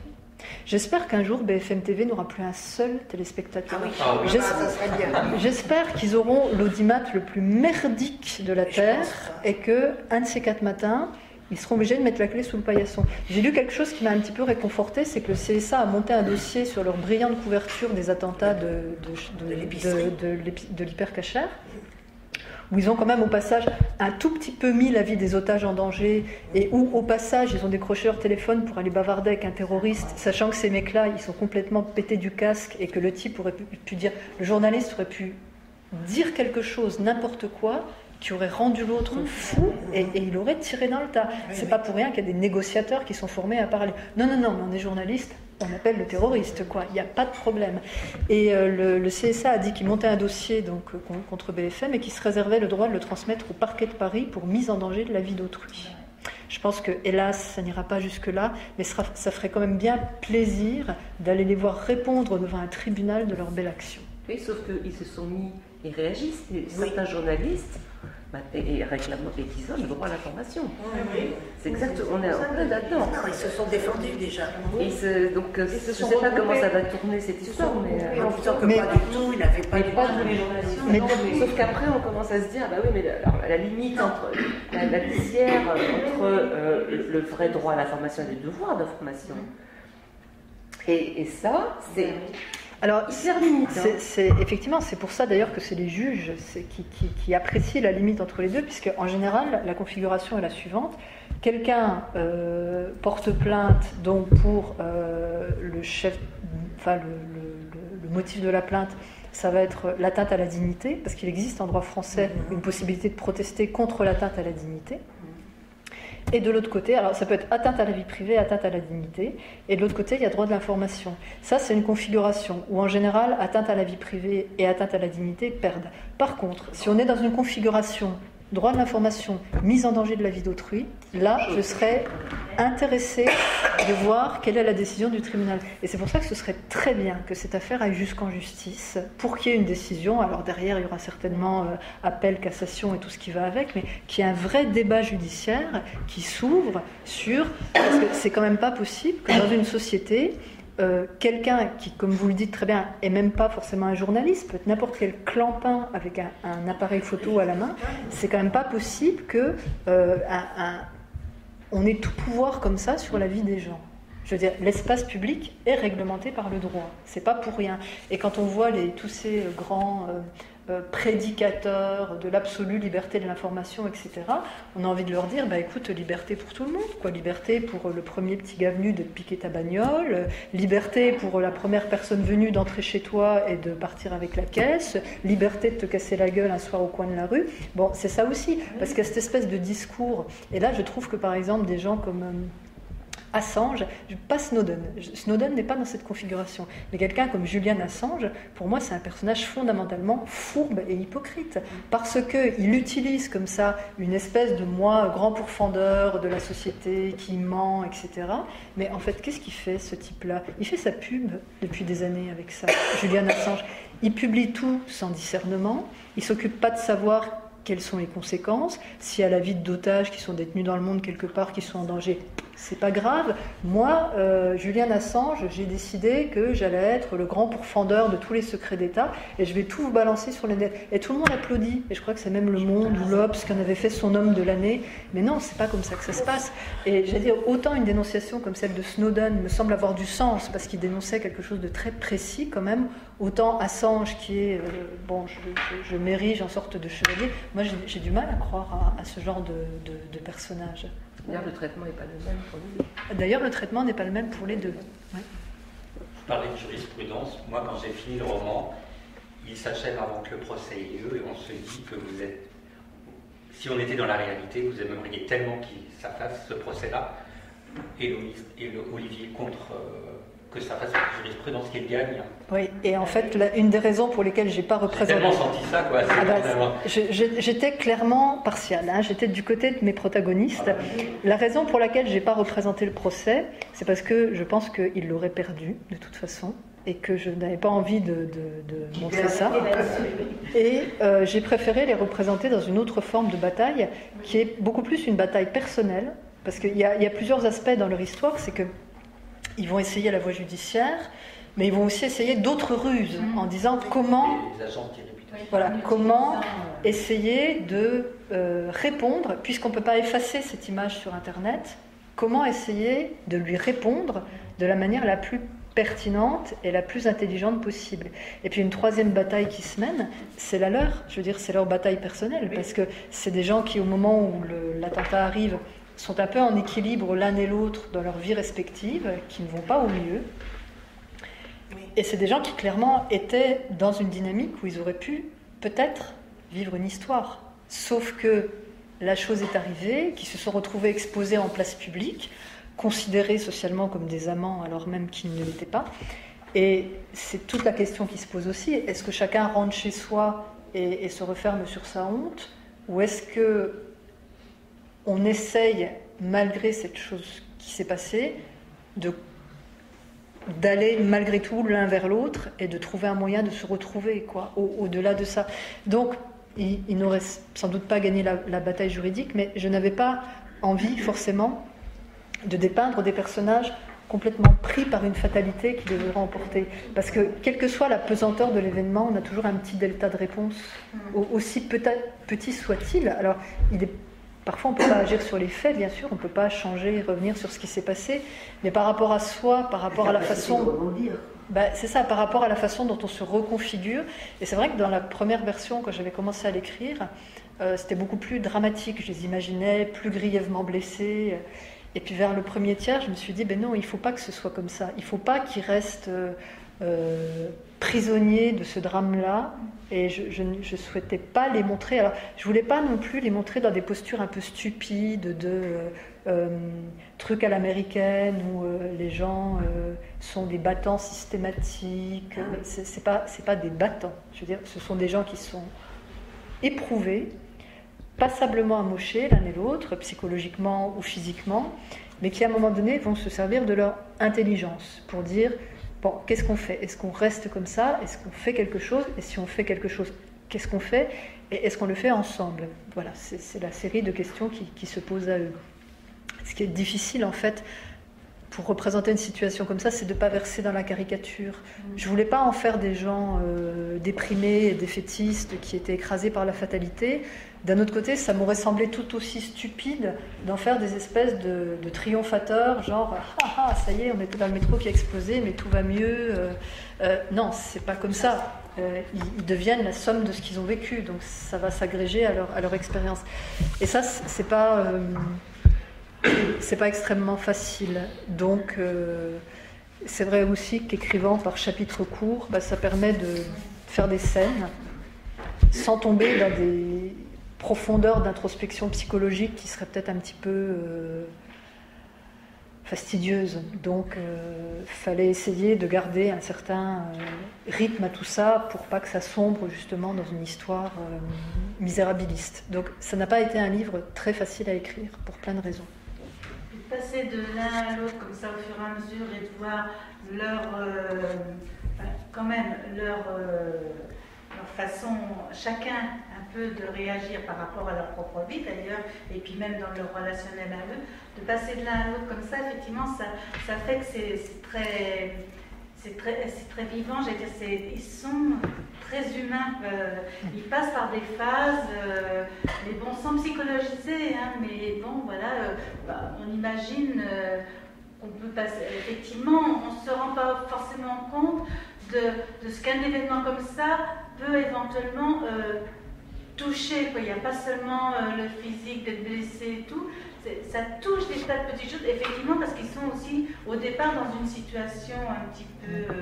J'espère qu'un jour BFM TV n'aura plus un seul téléspectateur. Ah oui, ça serait bien. J'espère qu'ils auront l'audimat le plus merdique de la Terre et que un de ces 4 matins, ils seront obligés de mettre la clé sous le paillasson. J'ai lu quelque chose qui m'a un petit peu réconforté, c'est que le CSA a monté un dossier sur leur brillante couverture des attentats de l'hypercachère, où ils ont quand même au passage un tout petit peu mis la vie des otages en danger, et où au passage ils ont décroché leur téléphone pour aller bavarder avec un terroriste, sachant que ces mecs-là ils sont complètement pétés du casque et que le type aurait pu dire, le journaliste aurait pu dire quelque chose, n'importe quoi, qui aurait rendu l'autre fou et il aurait tiré dans le tas. C'est pas pour rien qu'il y a des négociateurs qui sont formés à parler. Non, mais on est journaliste, on appelle le terroriste, quoi. Il n'y a pas de problème. Et le CSA a dit qu'il montait un dossier donc, contre BFM et qu'il se réservait le droit de le transmettre au parquet de Paris pour mise en danger de la vie d'autrui. Je pense que, hélas, ça n'ira pas jusque-là, mais ça ferait quand même bien plaisir d'aller les voir répondre devant un tribunal de leur belle action. Oui, sauf qu'ils se sont mis et réagissent. Certains journalistes et réclament et ils ont le droit à l'information. Oui. C'est exactement, on est en plein là-dedans. Non, ils se sont défendus déjà. Donc je ne sais pas comment ça va tourner cette histoire, mais en disant que pas du tout, ils n'avaient pas du tout les journalistes. Sauf qu'après on commence à se dire, bah oui, mais la limite entre la lisière entre le vrai droit à l'information et le devoir d'information. Et ça, c'est... Alors, effectivement, c'est pour ça d'ailleurs que c'est les juges qui apprécient la limite entre les deux, puisque en général, la configuration est la suivante. Quelqu'un porte plainte donc pour le chef, enfin le motif de la plainte, ça va être l'atteinte à la dignité, parce qu'il existe en droit français une possibilité de protester contre l'atteinte à la dignité. Et de l'autre côté, alors ça peut être atteinte à la vie privée, atteinte à la dignité, et de l'autre côté, il y a droit de l'information. Ça, c'est une configuration où, en général, atteinte à la vie privée et atteinte à la dignité perdent. Par contre, si on est dans une configuration droit de l'information, mise en danger de la vie d'autrui, là, je serais intéressée de voir quelle est la décision du tribunal. Et c'est pour ça que ce serait très bien que cette affaire aille jusqu'en justice, pour qu'il y ait une décision. Alors derrière, il y aura certainement appel, cassation et tout ce qui va avec, mais qu'il y ait un vrai débat judiciaire qui s'ouvre sur... Parce que c'est quand même pas possible que dans une société... quelqu'un qui, comme vous le dites très bien, est même pas forcément un journaliste, peut être n'importe quel clampin avec un appareil photo à la main, c'est quand même pas possible que on ait tout pouvoir comme ça sur la vie des gens. Je veux dire, l'espace public est réglementé par le droit, c'est pas pour rien. Et quand on voit tous ces grands prédicateurs de l'absolue liberté de l'information, etc., on a envie de leur dire, bah écoute, liberté pour tout le monde, quoi. Liberté pour le premier petit gars venu de te piquer ta bagnole, liberté pour la première personne venue d'entrer chez toi et de partir avec la caisse, liberté de te casser la gueule un soir au coin de la rue. Bon, c'est ça aussi, parce qu'il y a cette espèce de discours, et là je trouve que par exemple des gens comme... Assange, pas Snowden. Snowden n'est pas dans cette configuration. Mais quelqu'un comme Julian Assange, pour moi, c'est un personnage fondamentalement fourbe et hypocrite. Parce qu'il utilise comme ça une espèce de moi grand pourfendeur de la société qui ment, etc. Mais en fait, qu'est-ce qu'il fait, ce type-là ? Il fait sa pub depuis des années avec ça, Julian Assange. Il publie tout sans discernement. Il ne s'occupe pas de savoir quelles sont les conséquences. S'il y a la vie d'otages qui sont détenus dans le monde quelque part, qui sont en danger, c'est pas grave. Moi, Julian Assange, j'ai décidé que j'allais être le grand pourfendeur de tous les secrets d'État et je vais tout vous balancer sur le net. Et tout le monde applaudit. Et je crois que c'est même Le Monde ou l'Obs qui en avait fait son homme de l'année. Mais non, c'est pas comme ça que ça se passe. Et j'allais dire, autant une dénonciation comme celle de Snowden me semble avoir du sens parce qu'il dénonçait quelque chose de très précis quand même, autant Assange qui est, je m'érige en sorte de chevalier. Moi, j'ai du mal à croire à ce genre de personnage. D'ailleurs, le traitement n'est pas le même pour les deux. D'ailleurs, le traitement n'est pas le même pour les deux. Ouais. Vous parlez de jurisprudence. Moi, quand j'ai fini le roman, il s'achève avant que le procès ait lieu et on se dit que vous êtes... Si on était dans la réalité, vous aimeriez tellement qu'il ça fasse ce procès-là et Olivier contre... que ça fasse une jurisprudence qu'il gagne. Oui, et en fait, une des raisons pour lesquelles j'ai pas représenté... J'ai tellement senti ça, quoi. J'étais clairement partiale, hein, j'étais du côté de mes protagonistes. La raison pour laquelle j'ai pas représenté le procès, c'est parce que je pense qu'ils l'auraient perdu, de toute façon, et que je n'avais pas envie de montrer ça. Et j'ai préféré les représenter dans une autre forme de bataille, qui est beaucoup plus une bataille personnelle, parce qu'il y a plusieurs aspects dans leur histoire, c'est que ils vont essayer la voie judiciaire, mais ils vont aussi essayer d'autres ruses en disant comment, Les agences d'irréputation. voilà, comment essayer de répondre, puisqu'on ne peut pas effacer cette image sur Internet, comment essayer de lui répondre de la manière la plus pertinente et la plus intelligente possible. Et puis une troisième bataille qui se mène, c'est la leur, je veux dire, c'est leur bataille personnelle, parce que c'est des gens qui, au moment où l'attentat arrive, sont un peu en équilibre l'un et l'autre dans leur vie respective, qui ne vont pas au mieux. Et c'est des gens qui, clairement, étaient dans une dynamique où ils auraient pu, peut-être, vivre une histoire. Sauf que la chose est arrivée, qu'ils se sont retrouvés exposés en place publique, considérés socialement comme des amants alors même qu'ils ne l'étaient pas. Et c'est toute la question qui se pose aussi. Est-ce que chacun rentre chez soi et se referme sur sa honte, ou est-ce que on essaye, malgré cette chose qui s'est passée, d'aller malgré tout l'un vers l'autre et de trouver un moyen de se retrouver, quoi, au-delà de ça. Donc, il n'aurait sans doute pas gagné la bataille juridique, mais je n'avais pas envie forcément de dépeindre des personnages complètement pris par une fatalité qui devait remporter. Parce que, quelle que soit la pesanteur de l'événement, on a toujours un petit delta de réponse, aussi petit soit-il. Alors, parfois, on ne peut pas agir sur les faits, bien sûr, on ne peut pas changer, revenir sur ce qui s'est passé, mais par rapport à soi, par rapport à la façon... c'est ça, par rapport à la façon dont on se reconfigure. Et c'est vrai que dans la première version, quand j'avais commencé à l'écrire, c'était beaucoup plus dramatique. Je les imaginais plus grièvement blessés. Et puis vers le premier tiers, je me suis dit, non, il ne faut pas que ce soit comme ça. Il ne faut pas qu'ils restent prisonniers de ce drame-là. Et je ne souhaitais pas les montrer. Alors, je ne voulais pas non plus les montrer dans des postures un peu stupides, trucs à l'américaine, où les gens sont des battants systématiques. C'est pas des battants. Je veux dire, ce sont des gens qui sont éprouvés, passablement amochés l'un et l'autre, psychologiquement ou physiquement, mais qui à un moment donné vont se servir de leur intelligence pour dire, bon, qu'est-ce qu'on fait? Est-ce qu'on reste comme ça? Est-ce qu'on fait quelque chose? Et si on fait quelque chose, qu'est-ce qu'on fait? Et est-ce qu'on le fait ensemble? Voilà, c'est la série de questions qui se posent à eux. Ce qui est difficile, en fait, pour représenter une situation comme ça, c'est de ne pas verser dans la caricature. Je ne voulais pas en faire des gens déprimés, défaitistes, qui étaient écrasés par la fatalité. D'un autre côté, ça m'aurait semblé tout aussi stupide d'en faire des espèces de triomphateurs, genre « Ah, ça y est, on était dans le métro qui a explosé, mais tout va mieux. » Non, c'est pas comme ça. Ils deviennent la somme de ce qu'ils ont vécu, donc ça va s'agréger à leur expérience. Et ça, c'est pas extrêmement facile. Donc, c'est vrai aussi qu'écrivant par chapitre court, ça permet de faire des scènes sans tomber dans des profondeurs d'introspection psychologique qui seraient peut-être un petit peu fastidieuses. Donc, fallait essayer de garder un certain rythme à tout ça pour pas que ça sombre justement dans une histoire misérabiliste. Donc, ça n'a pas été un livre très facile à écrire pour plein de raisons. Passer de l'un à l'autre comme ça au fur et à mesure et de voir leur façon, chacun un peu de réagir par rapport à leur propre vie d'ailleurs, et puis même dans leur relationnel à eux, de passer de l'un à l'autre comme ça, effectivement, ça fait que c'est très vivant, j'allais dire, ils sont très humains, ils passent par des phases, mais bon, sans psychologiser, mais bon, voilà, on imagine qu'on peut passer, effectivement, on ne se rend pas forcément compte de ce qu'un événement comme ça peut éventuellement toucher, quoi. Il n'y a pas seulement le physique d'être blessé et tout, ça touche des tas de petites choses, effectivement, parce qu'ils sont aussi au départ dans une situation un petit peu,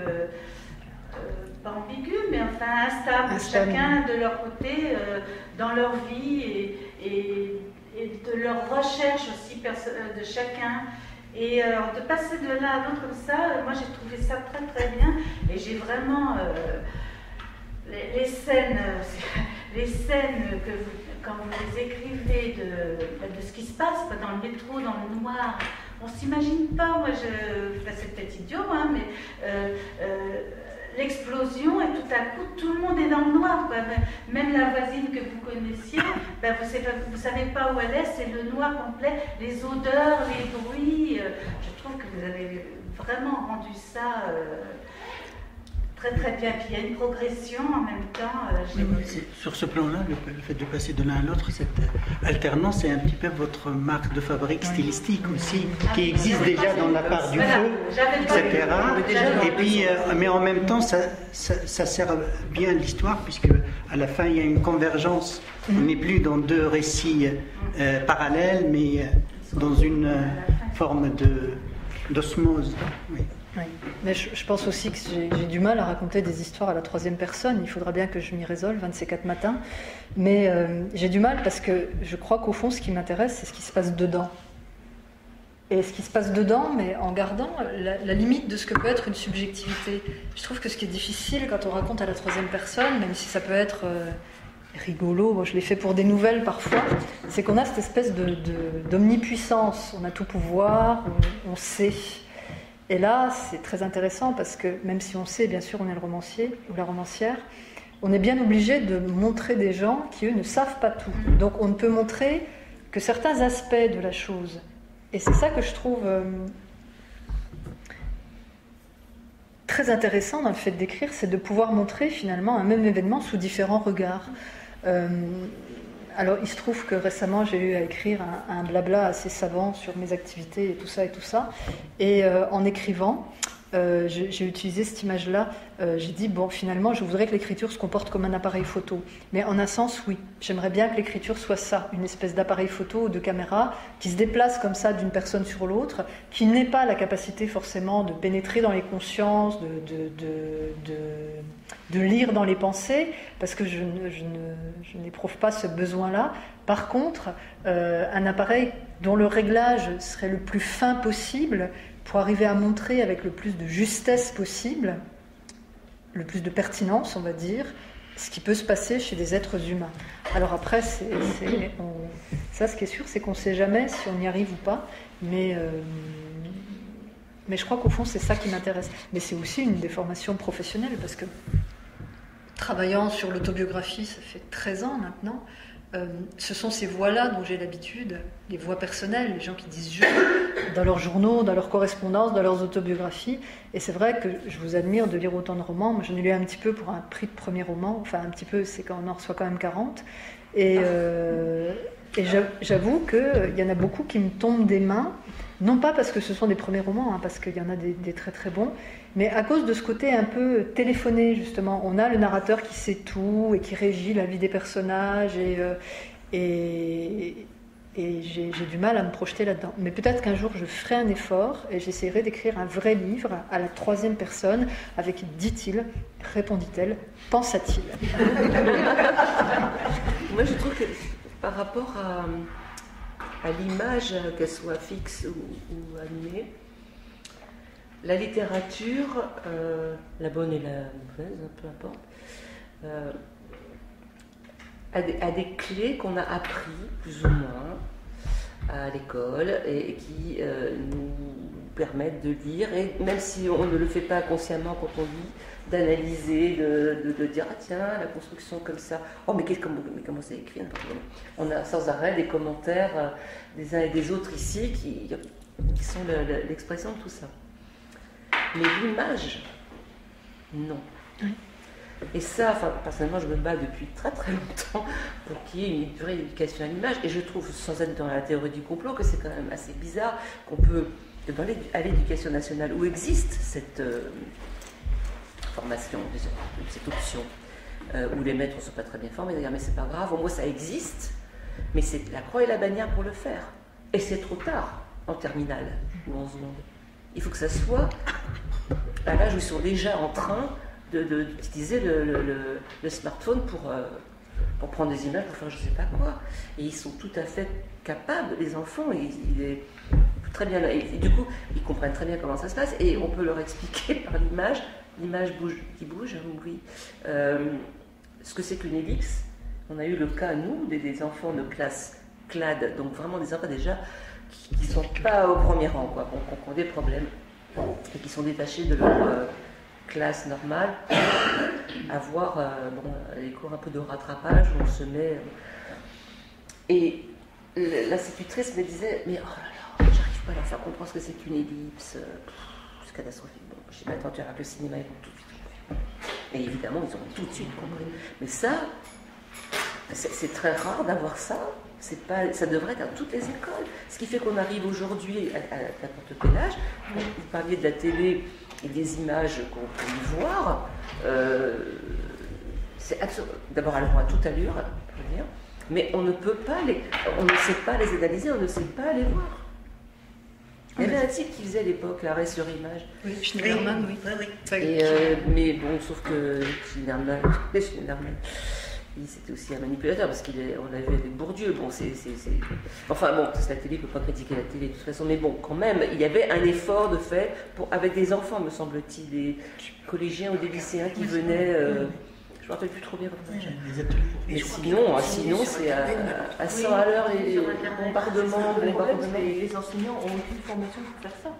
pas ambiguë, mais enfin instable, chacun de leur côté, dans leur vie et de leur recherche aussi de chacun. Et de passer de l'un à l'autre comme ça, moi j'ai trouvé ça très très bien, et j'ai vraiment les scènes que quand vous les écrivez de ce qui se passe dans le métro, dans le noir, on s'imagine pas, c'est peut-être idiot, mais l'explosion et tout à coup tout le monde est dans le noir, quoi. Même la voisine que vous connaissiez, vous savez pas où elle est, c'est le noir complet, les odeurs, les bruits. Je trouve que vous avez vraiment rendu ça très très bien. Puis il y a une progression en même temps. Sur ce plan-là, le fait de passer de l'un à l'autre, cette alternance est un petit peu votre marque de fabrique stylistique aussi, qui existe déjà dans la part du faux, etc. Et puis, mais en même temps, ça sert bien l'histoire, puisque à la fin, il y a une convergence. On n'est plus dans deux récits parallèles, mais dans une forme d'osmose. Oui. Oui. Mais je pense aussi que j'ai du mal à raconter des histoires à la troisième personne. Il faudra bien que je m'y résolve un de ces 4 matins. Mais j'ai du mal parce que je crois qu'au fond, ce qui m'intéresse, c'est ce qui se passe dedans. Et ce qui se passe dedans, mais en gardant la limite de ce que peut être une subjectivité. Je trouve que ce qui est difficile quand on raconte à la troisième personne, même si ça peut être rigolo, bon, je l'ai fait pour des nouvelles parfois, c'est qu'on a cette espèce d'omnipuissance. On a tout pouvoir, on sait. Et là, c'est très intéressant parce que même si on sait, bien sûr, on est le romancier ou la romancière, on est bien obligé de montrer des gens qui, eux, ne savent pas tout. Donc on ne peut montrer que certains aspects de la chose. Et c'est ça que je trouve très intéressant dans le fait d'écrire, c'est de pouvoir montrer finalement un même événement sous différents regards. Alors, il se trouve que récemment, j'ai eu à écrire un blabla assez savant sur mes activités et tout ça et tout ça. Et en écrivant, j'ai utilisé cette image-là. J'ai dit, bon, finalement, je voudrais que l'écriture se comporte comme un appareil photo. Mais en un sens, oui. J'aimerais bien que l'écriture soit ça, une espèce d'appareil photo ou de caméra qui se déplace comme ça d'une personne sur l'autre, qui n'ait pas la capacité forcément de pénétrer dans les consciences, de lire dans les pensées, parce que je n'éprouve pas ce besoin-là. Par contre, un appareil dont le réglage serait le plus fin possible pour arriver à montrer avec le plus de justesse possible, le plus de pertinence, on va dire, ce qui peut se passer chez des êtres humains. Alors après, ça, ce qui est sûr, c'est qu'on ne sait jamais si on y arrive ou pas, mais je crois qu'au fond, c'est ça qui m'intéresse. Mais c'est aussi une déformation professionnelle, parce que travaillant sur l'autobiographie, ça fait 13 ans maintenant, ce sont ces voix-là dont j'ai l'habitude, les voix personnelles, les gens qui disent « je » dans leurs journaux, dans leurs correspondances, dans leurs autobiographies. Et c'est vrai que je vous admire de lire autant de romans. Moi, j'en ai lu un petit peu pour un prix de premier roman. Enfin, un petit peu, c'est quand on en reçoit quand même 40. Et j'avoue qu'il y en a beaucoup qui me tombent des mains, non pas parce que ce sont des premiers romans, hein, parce qu'il y en a des très très bons, mais à cause de ce côté un peu téléphoné, justement. On a le narrateur qui sait tout et qui régit la vie des personnages, et j'ai du mal à me projeter là-dedans. Mais peut-être qu'un jour je ferai un effort et j'essaierai d'écrire un vrai livre à la troisième personne avec « dit-il », répondit-elle, « pensa-t-il ». Moi je trouve que par rapport à l'image, qu'elle soit fixe ou animée, la littérature, la bonne et la mauvaise, peu importe, a des clés qu'on a appris, plus ou moins, à l'école, et qui nous permettent de lire, et même si on ne le fait pas consciemment quand on lit, d'analyser, de dire « Ah tiens, la construction comme ça, oh mais comment c'est écrit ?» On a sans arrêt des commentaires des uns et des autres ici qui sont l'expression de tout ça. Mais l'image, non. Oui. Et ça, enfin, personnellement, je me bats depuis très très longtemps pour qu'il y ait une vraie éducation à l'image. Et je trouve, sans être dans la théorie du complot, que c'est quand même assez bizarre qu'on peut, à l'éducation nationale, où existe cette formation, cette option, où les maîtres ne sont pas très bien formés, d'ailleurs, mais c'est pas grave, au moins ça existe, mais c'est la croix et la bannière pour le faire. Et c'est trop tard, en terminale ou en seconde. Il faut que ça soit à l'âge où ils sont déjà en train d'utiliser le smartphone pour prendre des images, pour faire je ne sais pas quoi. Et ils sont tout à fait capables, les enfants, il est très bien, et du coup, ils comprennent très bien comment ça se passe, et on peut leur expliquer par l'image qui bouge, oui, ce que c'est qu'une ellipse. On a eu le cas, nous, des enfants de classe CLAD, donc vraiment des enfants déjà qui ne sont pas au premier rang, quoi, qui ont des problèmes, et qui sont détachés de leur classe normale, à voir les cours un peu de rattrapage où on se met. Et l'institutrice me disait, mais oh là là, j'arrive pas à leur faire comprendre ce que c'est qu'une ellipse, c'est catastrophique. Bon, je dis, mais attends, tu as le cinéma, ils vont tout de suite compris. Et évidemment, ils ont tout de suite compris. Mais ça, c'est très rare d'avoir ça. Ça devrait être à toutes les écoles. Ce qui fait qu'on arrive aujourd'hui à n'importe quel âge. Vous parliez de la télé et des images qu'on peut y voir. C'est d'abord, elles vont à toute allure, je veux dire, mais on ne peut pas on ne sait pas les analyser, on ne sait pas les voir. Il y avait un type qui faisait à l'époque l'arrêt sur image. Oui, Schneiderman, oui. Mais bon, sauf que Schneiderman, c'était aussi un manipulateur, parce qu'on avait avec Bourdieu. Bon, enfin bon, la télé ne peut pas critiquer la télé de toute façon, mais bon, quand même, il y avait un effort de fait avec des enfants, me semble-t-il, des collégiens ou des lycéens qui venaient. Je ne me rappelle plus trop bien comment ça. Mais sinon c'est à 100 à l'heure et bombardement. Les enseignants ont aucune formation pour faire ça.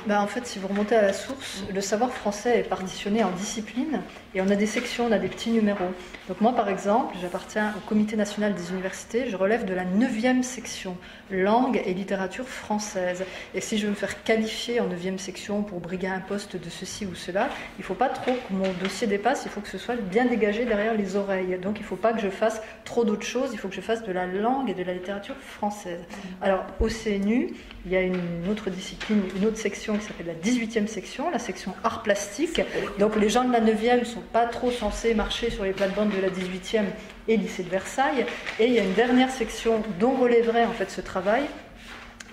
En fait, si vous remontez à la source, le savoir français est partitionné en disciplines et on a des sections, on a des petits numéros. Donc moi, par exemple, j'appartiens au Comité national des universités, je relève de la 9e section, langue et littérature française. Et si je veux me faire qualifier en 9e section pour briguer un poste de ceci ou cela, il ne faut pas trop que mon dossier dépasse, il faut que ce soit bien dégagé derrière les oreilles. Donc il ne faut pas que je fasse trop d'autres choses, il faut que je fasse de la langue et de la littérature française. Alors au CNU, il y a une autre discipline, une autre section qui s'appelle la 18e section, la section art plastique. Donc les gens de la 9e ne sont pas trop censés marcher sur les plates-bandes de la 18e et lycée de Versailles. Et il y a une dernière section dont relèverait en fait ce travail,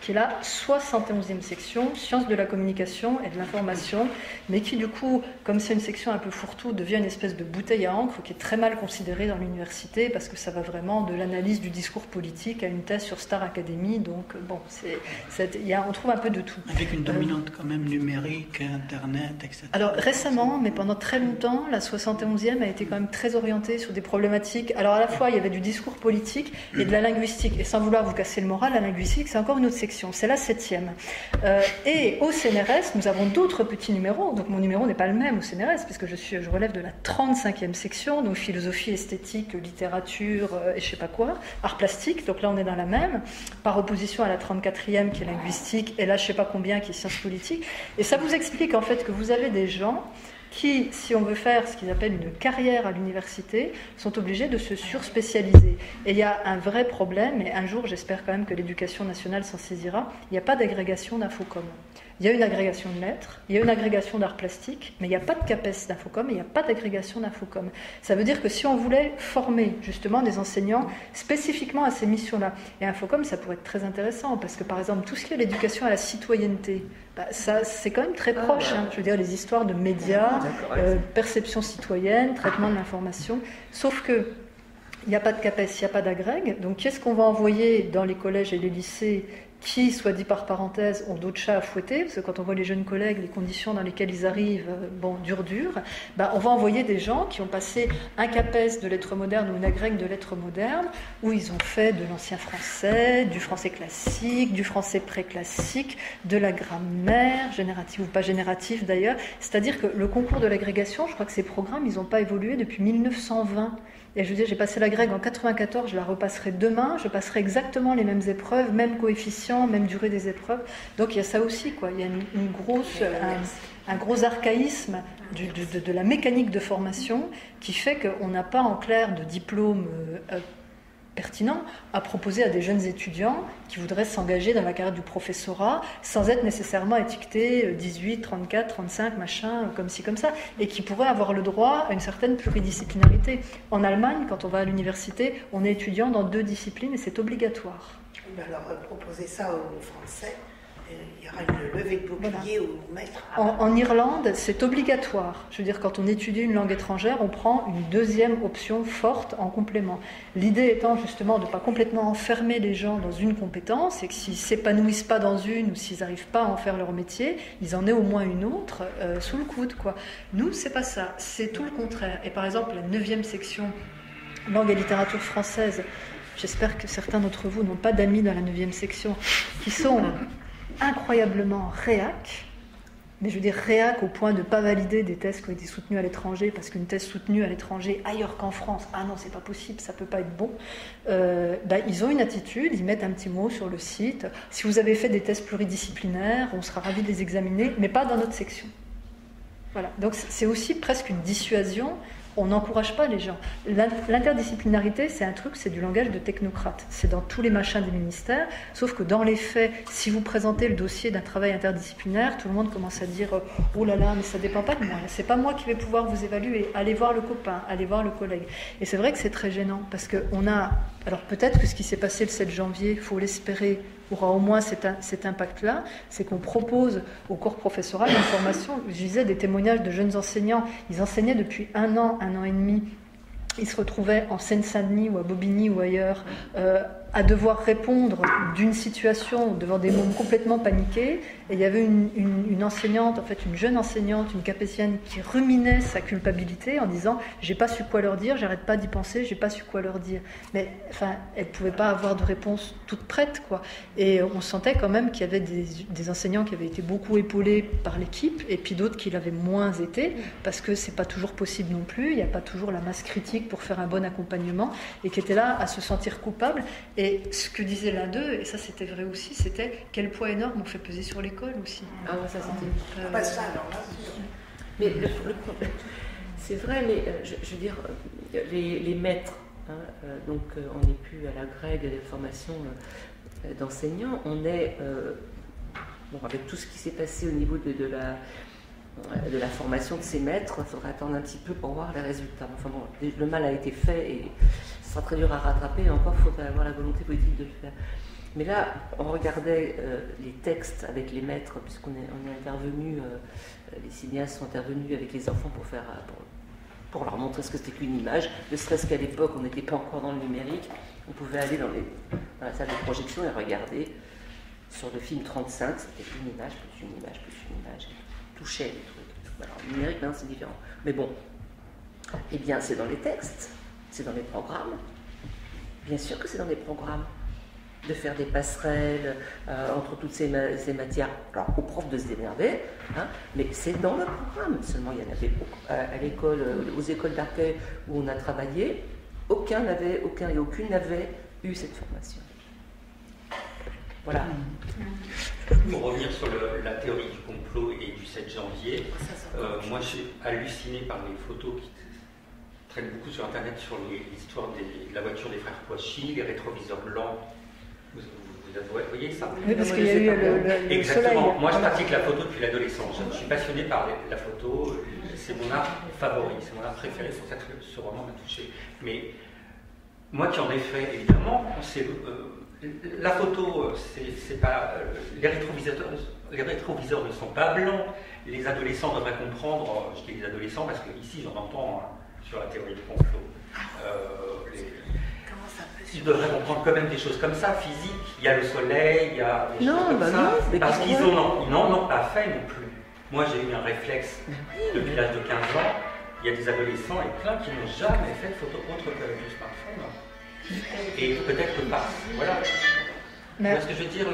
qui est la 71e section, sciences de la communication et de l'information, mais qui du coup, comme c'est une section un peu fourre-tout, devient une espèce de bouteille à encre qui est très mal considérée dans l'université parce que ça va vraiment de l'analyse du discours politique à une thèse sur Star Academy. Donc bon, on trouve un peu de tout. Avec une dominante quand même numérique, Internet, etc. Alors récemment, mais pendant très longtemps, la 71e a été quand même très orientée sur des problématiques. Alors à la fois, il y avait du discours politique et de la linguistique. Et sans vouloir vous casser le moral, la linguistique, c'est encore une autre section. C'est la 7e. Et au CNRS, nous avons d'autres petits numéros. Donc mon numéro n'est pas le même au CNRS, puisque je relève de la 35e section, donc philosophie, esthétique, littérature, et je sais pas quoi, art plastique. Donc là, on est dans la même, par opposition à la 34e qui est linguistique, et là, je sais pas combien qui est sciences politiques. Et ça vous explique en fait que vous avez des gens qui, si on veut faire ce qu'ils appellent une carrière à l'université, sont obligés de se surspécialiser. Et il y a un vrai problème, et un jour, j'espère quand même que l'éducation nationale s'en saisira, il n'y a pas d'agrégation d'infocom. Il y a une agrégation de lettres, il y a une agrégation d'art plastique, mais il n'y a pas de CAPES d'infocom et il n'y a pas d'agrégation d'infocom. Ça veut dire que si on voulait former justement des enseignants spécifiquement à ces missions-là, et infocom, ça pourrait être très intéressant, parce que par exemple, tout ce qui est l'éducation à la citoyenneté, ça, c'est quand même très proche. Je veux dire, les histoires de médias, perception citoyenne, traitement de l'information, sauf que il n'y a pas de CAPES, il n'y a pas d'agrég, donc qu'est-ce qu'on va envoyer dans les collèges et les lycées qui, soit dit par parenthèse, ont d'autres chats à fouetter, parce que quand on voit les jeunes collègues, les conditions dans lesquelles ils arrivent, dur, on va envoyer des gens qui ont passé un CAPES de lettres modernes ou une agrég de lettres modernes, où ils ont fait de l'ancien français, du français classique, du français préclassique, de la grammaire, générative ou pas générative d'ailleurs. C'est-à-dire que le concours de l'agrégation, je crois que ces programmes, ils n'ont pas évolué depuis 1920. Et je veux dire, j'ai passé l'agrég en 94, je la repasserai demain, je passerai exactement les mêmes épreuves, même coefficient, même durée des épreuves. Donc il y a ça aussi, quoi. Il y a un gros archaïsme de la mécanique de formation qui fait qu'on n'a pas en clair de diplôme pertinent à proposer à des jeunes étudiants qui voudraient s'engager dans la carrière du professorat sans être nécessairement étiquetés 18, 34, 35, machin, comme ci, comme ça, et qui pourraient avoir le droit à une certaine pluridisciplinarité. En Allemagne, quand on va à l'université, on est étudiant dans 2 disciplines et c'est obligatoire. Alors, proposer ça aux Français, il y aura une levée de bouclier au maître. En Irlande, c'est obligatoire. Je veux dire, quand on étudie une langue étrangère, on prend une 2e option forte en complément. L'idée étant justement de ne pas complètement enfermer les gens dans une compétence et que s'ils ne s'épanouissent pas dans une ou s'ils n'arrivent pas à en faire leur métier, ils en aient au moins une autre sous le coude, quoi. Nous, c'est pas ça. C'est tout le contraire. Et par exemple, la 9e section, langue et littérature française, j'espère que certains d'entre vous n'ont pas d'amis dans la 9e section, qui sont incroyablement réac, Mais je veux dire, réac au point de ne pas valider des thèses qui ont été soutenues à l'étranger, parce qu'une thèse soutenue à l'étranger, ailleurs qu'en France, ah non, c'est pas possible, ça peut pas être bon. Ils ont une attitude, ils mettent un petit mot sur le site. Si vous avez fait des thèses pluridisciplinaires, on sera ravis de les examiner, mais pas dans notre section. Voilà. Donc c'est aussi presque une dissuasion. On n'encourage pas les gens. L'interdisciplinarité, c'est un truc, c'est du langage de technocrate. C'est dans tous les machins des ministères, sauf que dans les faits, si vous présentez le dossier d'un travail interdisciplinaire, tout le monde commence à dire « Oh là là, mais ça ne dépend pas de moi, c'est pas moi qui vais pouvoir vous évaluer, allez voir le copain, allez voir le collègue ». Et c'est vrai que c'est très gênant, parce qu'on a... Alors peut-être que ce qui s'est passé le 7 janvier, il faut l'espérer, aura au moins cet impact-là, c'est qu'on propose au corps professoral une formation. Je disais des témoignages de jeunes enseignants, ils enseignaient depuis 1 an et demi, ils se retrouvaient en Seine-Saint-Denis ou à Bobigny ou ailleurs à devoir répondre d'une situation devant des mômes complètement paniqués, et il y avait une enseignante, en fait une jeune enseignante, une capétienne qui ruminait sa culpabilité en disant « j'ai pas su quoi leur dire, j'arrête pas d'y penser, j'ai pas su quoi leur dire ». Mais enfin, elle pouvait pas avoir de réponse toute prête, quoi. Et on sentait quand même qu'il y avait des enseignants qui avaient été beaucoup épaulés par l'équipe, et puis d'autres qui l'avaient moins été, parce que c'est pas toujours possible non plus, il n'y a pas toujours la masse critique pour faire un bon accompagnement, et qui étaient là à se sentir coupables. Et ce que disait l'un d'eux, et ça c'était vrai aussi, c'était quel poids énorme on fait peser sur l'école aussi. Ah ouais, ça c'était... Pas ça, alors là. Mais le problème, c'est vrai, mais je veux dire, les maîtres, donc on n'est plus à la Greg, à la formation d'enseignants, on est, avec tout ce qui s'est passé au niveau de la formation de ces maîtres, il faudra attendre un petit peu pour voir les résultats. Enfin bon, le mal a été fait et ce sera très dur à rattraper, et encore il faudra avoir la volonté politique de le faire. Mais là, on regardait les textes avec les maîtres, puisqu'on est intervenu, les cinéastes sont intervenus avec les enfants pour leur montrer ce que c'était qu'une image, ne serait-ce qu'à l'époque, on n'était pas encore dans le numérique, on pouvait aller dans la salle de projection et regarder sur le film 35, c'était une image, plus une image, plus une image, toucher les trucs. Alors, le numérique, maintenant, c'est différent. Mais bon, eh bien, c'est dans les textes, c'est dans les programmes. Bien sûr que c'est dans les programmes. De faire des passerelles entre toutes ces matières. Alors, aux profs de se démerder, mais c'est dans le programme. Seulement, il y en avait à l'école, aux écoles d'accueil où on a travaillé, aucun et aucune n'avait eu cette formation. Voilà. Pour revenir sur la théorie du complot et du 7 janvier, moi je suis halluciné par les photos qui traînent beaucoup sur Internet sur l'histoire de la voiture des frères Kouachi, les rétroviseurs blancs. Vous voyez ça? Oui, parce qu'il y a eu le Exactement. soleil. Moi, je pratique la photo depuis l'adolescence. Je suis passionné par la photo. C'est mon art favori, c'est mon art préféré. C'est pour ça que ce roman m'a touché. Mais moi qui en ai fait, évidemment, la photo, c'est pas les rétroviseurs ne sont pas blancs. Les adolescents devraient comprendre. Je dis les adolescents parce que ici, j'en entends sur la théorie du complot. Ils devraient comprendre quand même des choses comme ça, physiques. Il y a le soleil, il y a des choses comme ça. Parce qu'ils n'en ont pas fait non plus. Moi, j'ai eu un réflexe depuis l'âge de 15 ans. Il y a des adolescents et plein qui n'ont jamais fait de photo autre qu'avec le smartphone. Et peut-être pas. Voilà. Vous voyez ce que je veux dire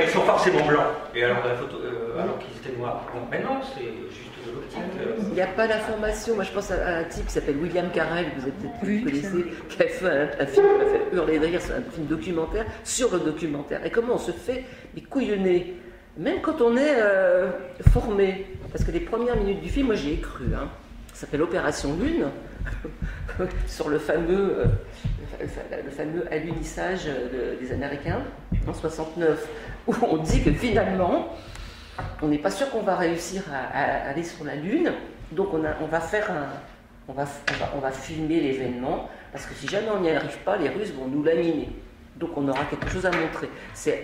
ils sont forcément blancs. Et alors, la photo, alors qu'ils étaient noirs. Bon, mais non, c'est juste de l'optique. Il n'y a pas d'information. Moi, je pense à un type qui s'appelle William Carell, que vous avez peut-être connaissez, qui a fait un film qui m'a fait hurler de rire, c'est un film documentaire sur le documentaire. Et comment on se fait couillonner, même quand on est formé. Parce que les premières minutes du film, moi j'y ai cru. Ça s'appelle Opération Lune, sur le fameux alunissage des Américains en 69, où on dit que finalement, on n'est pas sûr qu'on va réussir à aller sur la Lune, donc on va filmer l'événement, parce que si jamais on n'y arrive pas, les Russes vont nous laminer. Donc on aura quelque chose à montrer.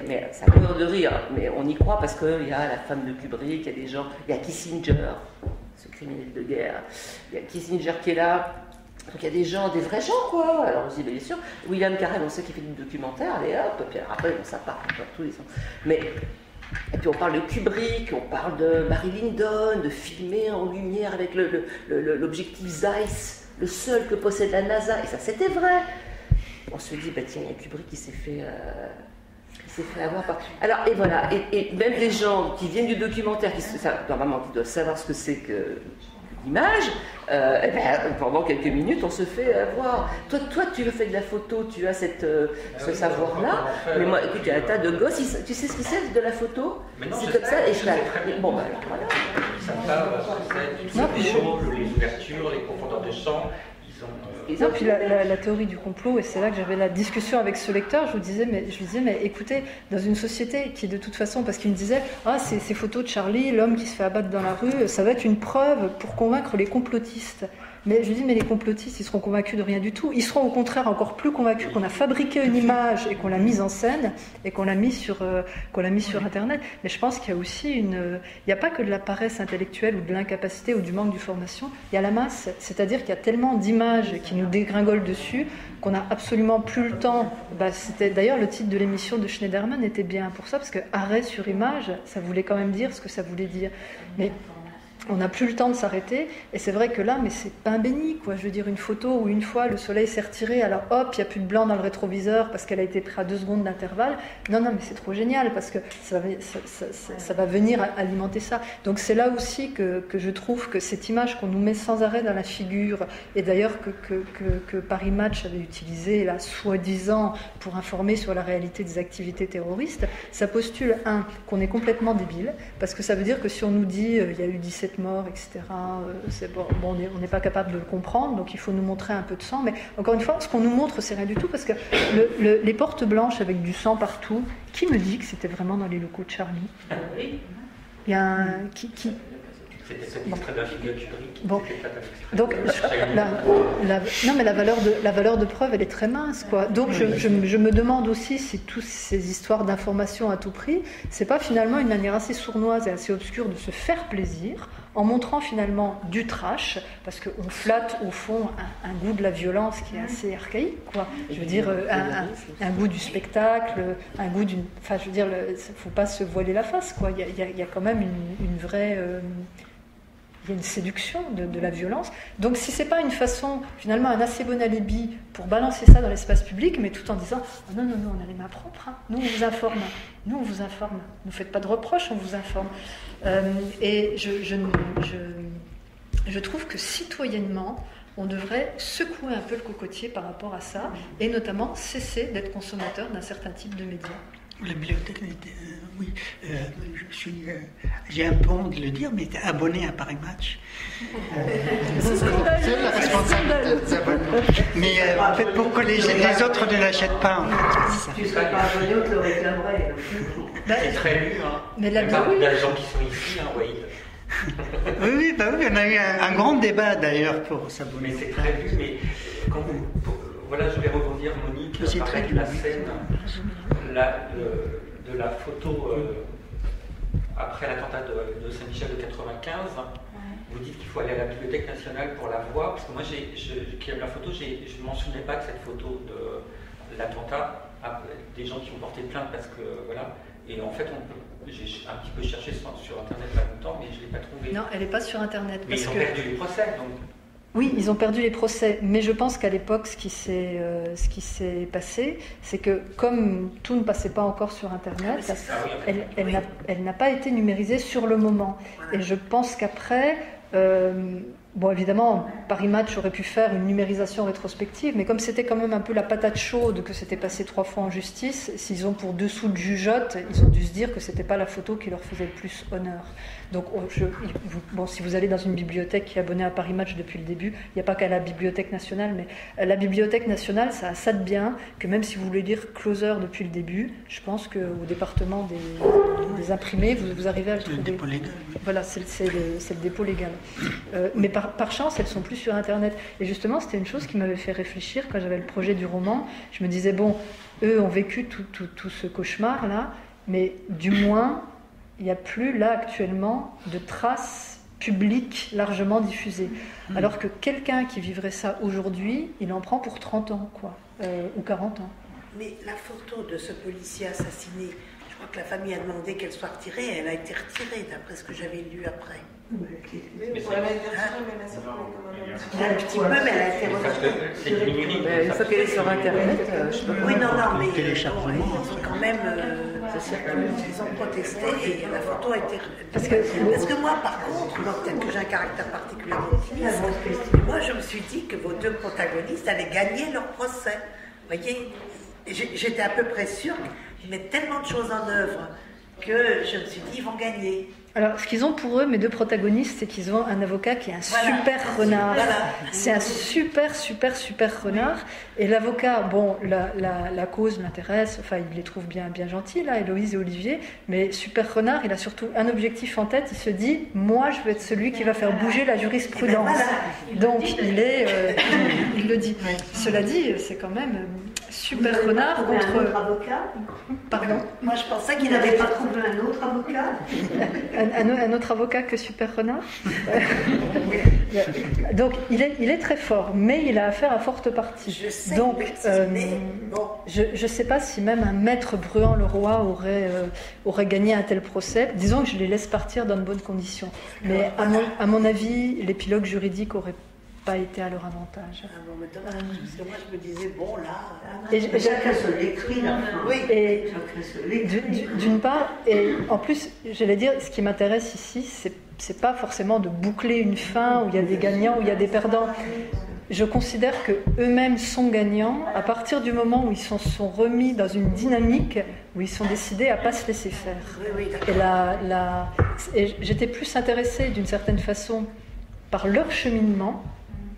Mais ça peut de rire, mais on y croit parce qu'il y a la femme de Kubrick, il y a des gens, il y a Kissinger, ce criminel de guerre, il y a Kissinger qui est là. Donc il y a des gens, des vrais gens, quoi. Alors on se dit, bien sûr, William Carell, on sait qu'il fait du documentaire, allez hop, puis après, ça part dans tous les sens. Et puis on parle de Kubrick, on parle de Barry Lyndon, de filmer en lumière avec l'objectif Zeiss, le seul que possède la NASA, et ça c'était vrai. On se dit, tiens, il y a Kubrick qui s'est fait s'est fait avoir par... Alors, et voilà, et même les gens qui viennent du documentaire, normalement, qui doivent savoir ce que c'est que l'image, pendant quelques minutes, on se fait avoir. Toi, tu fais de la photo, tu as ce savoir-là, mais moi, écoute, il y a un tas de gosses, tu sais ce que c'est de la photo? C'est comme ça, et je bon, ben alors, voilà. Ils savent pas toutes les choses, les ouvertures, les profondeurs de champ. Non, puis la théorie du complot, et c'est là que j'avais la discussion avec ce lecteur, je lui disais, mais écoutez, dans une société qui de toute façon, parce qu'il me disait, ces photos de Charlie, l'homme qui se fait abattre dans la rue, ça va être une preuve pour convaincre les complotistes. Mais je lui dis, mais les complotistes, ils seront convaincus de rien du tout. Ils seront au contraire encore plus convaincus qu'on a fabriqué une image et qu'on l'a mise en scène et qu'on l'a mise sur Internet. Mais je pense qu'il y a aussi il n'y a pas que de la paresse intellectuelle ou de l'incapacité ou du manque de formation. Il y a la masse. C'est-à-dire qu'il y a tellement d'images qui nous dégringolent dessus qu'on n'a absolument plus le temps. C'était d'ailleurs le titre de l'émission de Schneiderman était bien pour ça, parce que arrêt sur image, ça voulait quand même dire ce que ça voulait dire. Mais on n'a plus le temps de s'arrêter, et c'est vrai que là, mais c'est pain béni, quoi. Je veux dire, une photo où une fois le soleil s'est retiré, alors hop, il n'y a plus de blanc dans le rétroviseur parce qu'elle a été prise à 2 secondes d'intervalle. Non, mais c'est trop génial parce que ça va venir alimenter ça. Donc c'est là aussi que je trouve que cette image qu'on nous met sans arrêt dans la figure, et d'ailleurs que Paris Match avait utilisé là, soi-disant, pour informer sur la réalité des activités terroristes, ça postule, qu'on est complètement débile, parce que ça veut dire que si on nous dit il y a eu 17 morts, etc. On n'est pas capable de le comprendre, donc il faut nous montrer un peu de sang. Mais encore une fois, ce qu'on nous montre, c'est rien du tout, parce que les portes blanches avec du sang partout, qui me dit que c'était vraiment dans les locaux de Charlie? Il y a un... C'était cet extrait d'un film de Kubrick. Bon. Donc, non, mais la valeur de preuve, elle est très mince, quoi. Donc, je me demande aussi si toutes ces histoires d'information à tout prix, c'est pas finalement une manière assez sournoise et assez obscure de se faire plaisir, en montrant finalement du trash, parce qu'on flatte au fond un goût de la violence qui est assez archaïque, quoi. Je veux dire, un goût du spectacle, un goût d'une... Enfin, je veux dire, il ne faut pas se voiler la face, quoi. Il y a quand même une vraie... il y a une séduction de la violence. Donc si c'est pas une façon, finalement, un assez bon alibi pour balancer ça dans l'espace public, mais tout en disant non, on a les mains propres, hein. Nous on vous informe, ne faites pas de reproches, on vous informe. Et je trouve que citoyennement, on devrait secouer un peu le cocotier par rapport à ça, et notamment cesser d'être consommateur d'un certain type de médias. La bibliothèque, oui, j'ai un peu honte de le dire, mais t'es abonné à Paris Match. C'est la responsabilité des abonnements. Mais en fait, pour que les autres ne l'achètent pas, en fait. Tu ne serais pas abonné, on te le réclamerait. C'est très lu, hein. Mais il y a beaucoup de gens qui sont ici, hein, Waïd. Oui, on a eu un grand débat d'ailleurs pour s'abonner. Mais c'est très lu, mais quand voilà, je vais rebondir, Monique, avec la scène de la photo après l'attentat de Saint-Michel de 95. Vous dites qu'il faut aller à la Bibliothèque nationale pour la voir, parce que moi, qui aime la photo, je ne m'en souvenais pas de cette photo de l'attentat, des gens qui ont porté plainte, parce que voilà. Et en fait, j'ai un petit peu cherché sur Internet pas longtemps, mais je ne l'ai pas trouvée. Non, elle n'est pas sur Internet. Mais ils ont perdu les procès, donc. Oui, ils ont perdu les procès, mais je pense qu'à l'époque, ce qui s'est passé, c'est que comme tout ne passait pas encore sur Internet, elle n'a pas été numérisée sur le moment. Et je pense qu'après, bon, évidemment, Paris Match aurait pu faire une numérisation rétrospective, mais comme c'était quand même un peu la patate chaude que c'était passé 3 fois en justice, s'ils ont pour dessous de jugeote, ils ont dû se dire que c'était pas la photo qui leur faisait le plus honneur. Donc, bon, si vous allez dans une bibliothèque qui est abonnée à Paris Match depuis le début, il n'y a pas qu'à la Bibliothèque nationale, mais la Bibliothèque nationale, ça a ça de bien que même si vous voulez lire Closer depuis le début, je pense qu'au département des imprimés, vous arrivez à le trouver. Le dépôt légal. Voilà, c'est le dépôt légal. Mais par chance, elles ne sont plus sur Internet. Et justement, c'était une chose qui m'avait fait réfléchir quand j'avais le projet du roman. Je me disais, bon, eux ont vécu tout ce cauchemar-là, mais du moins, il n'y a plus, là, actuellement, de traces publiques largement diffusées. Alors que quelqu'un qui vivrait ça aujourd'hui, il en prend pour 30 ans, quoi, ou 40 ans. Mais la photo de ce policier assassiné, je crois que la famille a demandé qu'elle soit retirée, elle a été retirée, d'après ce que j'avais lu après. Mais on pourrait mettre mais la circuler comme un Un petit peu, mais elle a été retirée. C'est du numérique. Une fois qu'elle est sur Internet, je sais pas. Oui, non, mais téléchargement. ils ont quand même, ils ont protesté et la photo a été. Parce que moi, par contre, peut-être que j'ai un caractère particulièrement optimiste. Moi, je me suis dit que vos deux protagonistes allaient gagner leur procès. Vous voyez, j'étais à peu près sûre qu'ils mettent tellement de choses en œuvre que je me suis dit ils vont gagner. Alors, ce qu'ils ont pour eux, mes deux protagonistes, c'est qu'ils ont un avocat qui est un super renard. Voilà. C'est un super renard. Et l'avocat, bon, la cause m'intéresse, enfin, il les trouve bien gentils, là, Héloïse et Olivier, mais super renard, il a surtout un objectif en tête, il se dit, moi, je veux être celui qui va faire bouger la jurisprudence. Donc, il le dit. Cela dit, c'est quand même super renard contre... Un autre avocat. Pardon. Moi, je pensais Qu'il n'avait pas trouvé un autre avocat. Un autre avocat que Super Renard. Donc il est très fort, mais il a affaire à forte partie. Je sais, donc mais bon. je ne sais pas si même un maître Bruant-Leroy aurait gagné un tel procès. Disons que je les laisse partir dans de bonnes conditions. Mais à mon avis, l'épilogue juridique n'aurait pas été à leur avantage. Ah bon, mais dommage, parce que moi je me disais, bon là... Et Chacun se l'écrit, là. Oui. Et Chacun se l'écrit. d'une part, et en plus, j'allais dire, ce qui m'intéresse ici, c'est pas forcément de boucler une fin où il y a des gagnants, où il y a des perdants. Je considère que eux-mêmes sont gagnants à partir du moment où ils se sont remis dans une dynamique où ils sont décidés à pas se laisser faire. Oui, Et j'étais plus intéressée d'une certaine façon par leur cheminement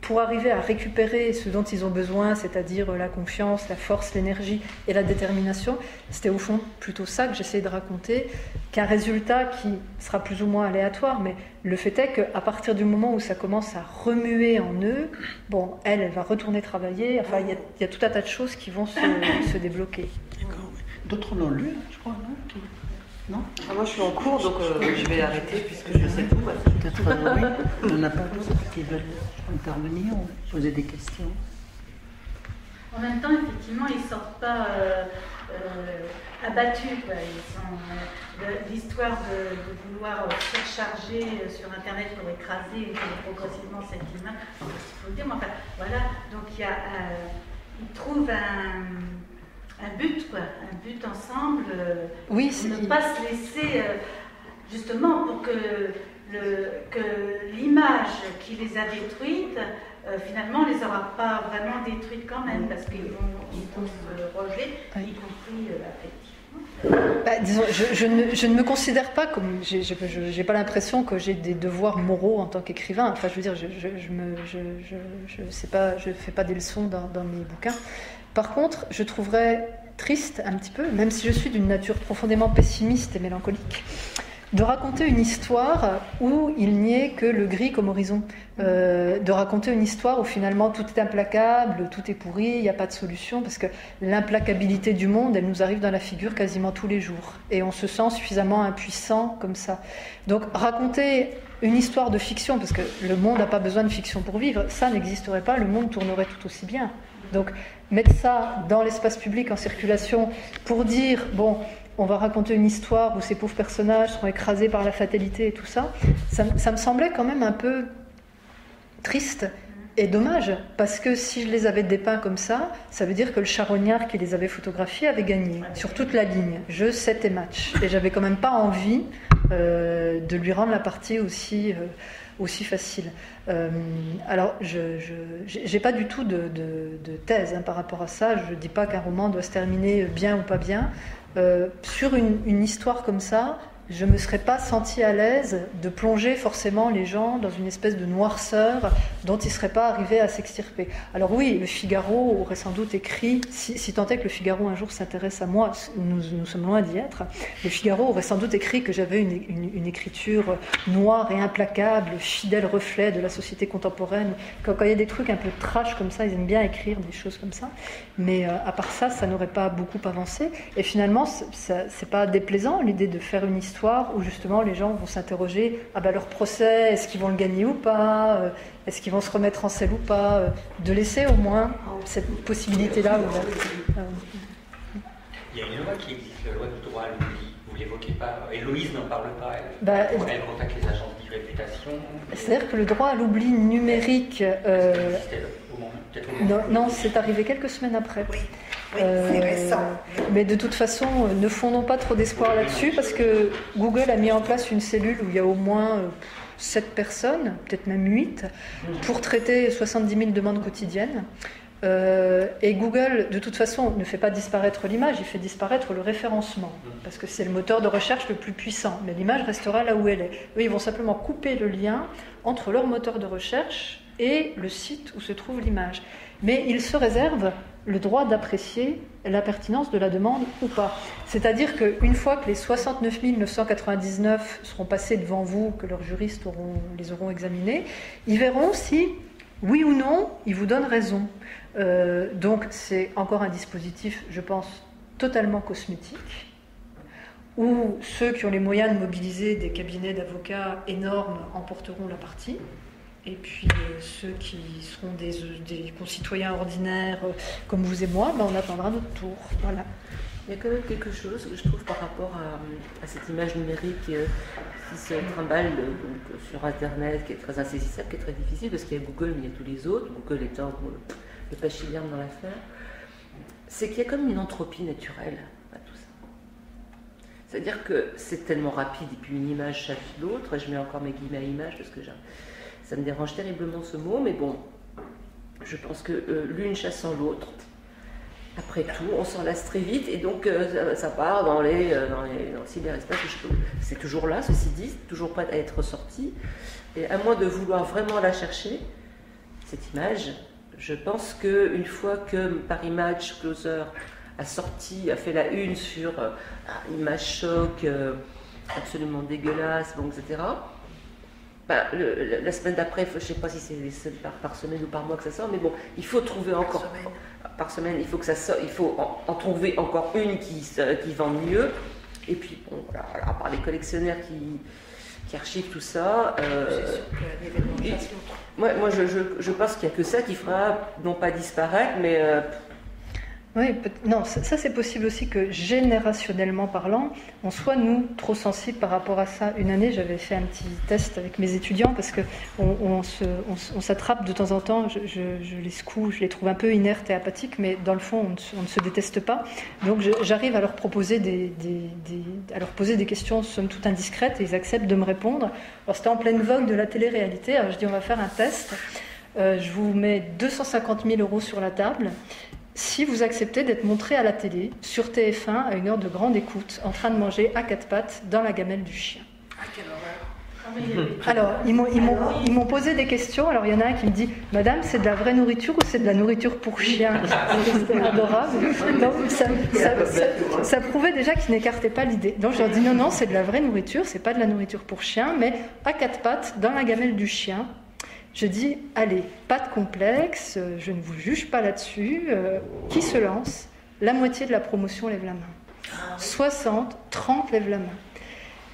pour arriver à récupérer ce dont ils ont besoin, c'est-à-dire la confiance, la force, l'énergie et la détermination. C'était au fond plutôt ça que j'essayais de raconter, qu'un résultat qui sera plus ou moins aléatoire, mais le fait est qu'à partir du moment où ça commence à remuer en eux, bon, elle va retourner travailler, enfin, il y a tout un tas de choses qui vont se débloquer. D'accord, oui. D'autres l'ont lu, je crois, non? Non? Moi, je suis en cours, donc je vais arrêter puisque je sais tout. Peut-être oui. Il n'y en a pas d'autres qui veulent intervenir ou poser des questions. En même temps, effectivement, ils ne sortent pas abattus. Quoi. L'histoire de vouloir surcharger sur Internet pour écraser progressivement cette image, il faut le dire, mais enfin, voilà. Donc, ils trouvent un but, quoi, un but ensemble, Oui, ne pas se laisser, justement, pour que l'image qui les a détruites, finalement, on ne les aura pas vraiment détruites quand même, parce qu'ils vont se rejeter, y compris affectivement. Bah, disons, je ne me considère pas comme... J'ai pas l'impression que j'ai des devoirs moraux en tant qu'écrivain. Enfin, je veux dire, je fais pas des leçons dans mes bouquins. Par contre, je trouverais triste un petit peu, même si je suis d'une nature profondément pessimiste et mélancolique, de raconter une histoire où il n'y ait que le gris comme horizon. De raconter une histoire où finalement tout est implacable, tout est pourri, il n'y a pas de solution, parce que l'implacabilité du monde, elle nous arrive dans la figure quasiment tous les jours. Et on se sent suffisamment impuissant comme ça. Donc raconter une histoire de fiction, parce que le monde n'a pas besoin de fiction pour vivre, ça n'existerait pas, le monde tournerait tout aussi bien. Donc mettre ça dans l'espace public en circulation pour dire, bon, on va raconter une histoire où ces pauvres personnages seront écrasés par la fatalité et tout ça, ça me semblait quand même un peu triste et dommage, parce que si je les avais dépeints comme ça veut dire que le charognard qui les avait photographiés avait gagné sur toute la ligne, jeu 7 et match. Et j'avais quand même pas envie de lui rendre la partie aussi facile. Alors, je n'ai pas du tout de thèse par rapport à ça. Je ne dis pas qu'un roman doit se terminer bien ou pas bien. Sur une histoire comme ça, je ne me serais pas sentie à l'aise de plonger forcément les gens dans une espèce de noirceur dont ils ne seraient pas arrivés à s'extirper. Alors oui, le Figaro aurait sans doute écrit, si tant est que le Figaro un jour s'intéresse à moi, nous sommes loin d'y être, le Figaro aurait sans doute écrit que j'avais une écriture noire et implacable, fidèle reflet de la société contemporaine. Quand il y a des trucs un peu trash comme ça, ils aiment bien écrire des choses comme ça. Mais à part ça, ça n'aurait pas beaucoup avancé. Et finalement, c'est pas déplaisant l'idée de faire une histoire où justement les gens vont s'interroger, leur procès, est-ce qu'ils vont le gagner ou pas, est-ce qu'ils vont se remettre en selle ou pas, de laisser au moins cette possibilité-là ouverte. Il y a une loi qui existe, la loi du droit à l'oubli. Vous ne l'évoquez pas. Héloïse n'en parle pas. Elle contacte les agences réputation. C'est-à-dire que le droit à l'oubli numérique... non, c'est arrivé quelques semaines après. Oui, c'est récent. Mais de toute façon, ne fondons pas trop d'espoir là-dessus, parce que Google a mis en place une cellule où il y a au moins 7 personnes, peut-être même 8, pour traiter 70 000 demandes quotidiennes. Et Google, de toute façon, ne fait pas disparaître l'image, il fait disparaître le référencement, parce que c'est le moteur de recherche le plus puissant, mais l'image restera là où elle est. Eux, ils vont simplement couper le lien entre leur moteur de recherche et le site où se trouve l'image. Mais ils se réservent le droit d'apprécier la pertinence de la demande ou pas. C'est-à-dire qu'une fois que les 69 999 seront passés devant vous, que leurs juristes les auront examinés, ils verront si, oui ou non, ils vous donnent raison. Donc c'est encore un dispositif, je pense, totalement cosmétique, où ceux qui ont les moyens de mobiliser des cabinets d'avocats énormes emporteront la partie, et puis ceux qui seront des concitoyens ordinaires comme vous et moi, on attendra notre tour. Voilà. Il y a quand même quelque chose que je trouve par rapport à cette image numérique qui se trimballe donc, sur Internet, qui est très insaisissable, qui est très difficile, parce qu'il y a Google, mais il y a tous les autres, Google étant le pachiliarme dans l'affaire, c'est qu'il y a comme une entropie naturelle à tout ça. C'est-à-dire que c'est tellement rapide, et puis une image chasse l'autre, et je mets encore mes guillemets à image, parce que ça me dérange terriblement ce mot, mais bon, je pense que l'une chassant l'autre, après tout, on s'en lasse très vite, et donc ça part dans le cyberespace. C'est toujours là, ceci dit, c'est toujours prêt à être sorti. Et à moins de vouloir vraiment la chercher, cette image, je pense qu'une fois que Paris Match Closer a fait la une sur image choc, absolument dégueulasse, bon, etc. La semaine d'après, je ne sais pas si c'est par semaine ou par mois que ça sort, mais bon, il faut trouver encore par semaine, il faut que ça sorte, il faut en trouver encore une qui vend mieux. Et puis bon, voilà, à part les collectionneurs qui archivent tout ça. Moi, je pense qu'il n'y a que ça qui fera non pas disparaître, mais Oui, non, ça c'est possible aussi que générationnellement parlant, on soit nous trop sensibles par rapport à ça. Une année, j'avais fait un petit test avec mes étudiants parce que on s'attrape de temps en temps. Je les secoue, je les trouve un peu inertes et apathiques, mais dans le fond, on ne se déteste pas. Donc j'arrive à leur proposer à leur poser des questions somme toute indiscrètes et ils acceptent de me répondre. Alors c'était en pleine vogue de la télé-réalité. Alors je dis on va faire un test. Je vous mets 250 000 € sur la table. Si vous acceptez d'être montré à la télé, sur TF1, à une heure de grande écoute, en train de manger à 4 pattes dans la gamelle du chien. Ah, quelle horreur. Alors, ils m'ont posé des questions. Alors, il y en a un qui me dit « Madame, c'est de la vraie nourriture ou c'est de la nourriture pour chien ?» C'était adorable. Donc, ça prouvait déjà qu'ils n'écartaient pas l'idée. Donc, je leur dis « Non, c'est de la vraie nourriture, c'est pas de la nourriture pour chien, mais à 4 pattes dans la gamelle du chien. » Je dis, allez, pas de complexe, je ne vous juge pas là-dessus. Qui se lance ? La moitié de la promotion lève la main. 60, 30 lèvent la main.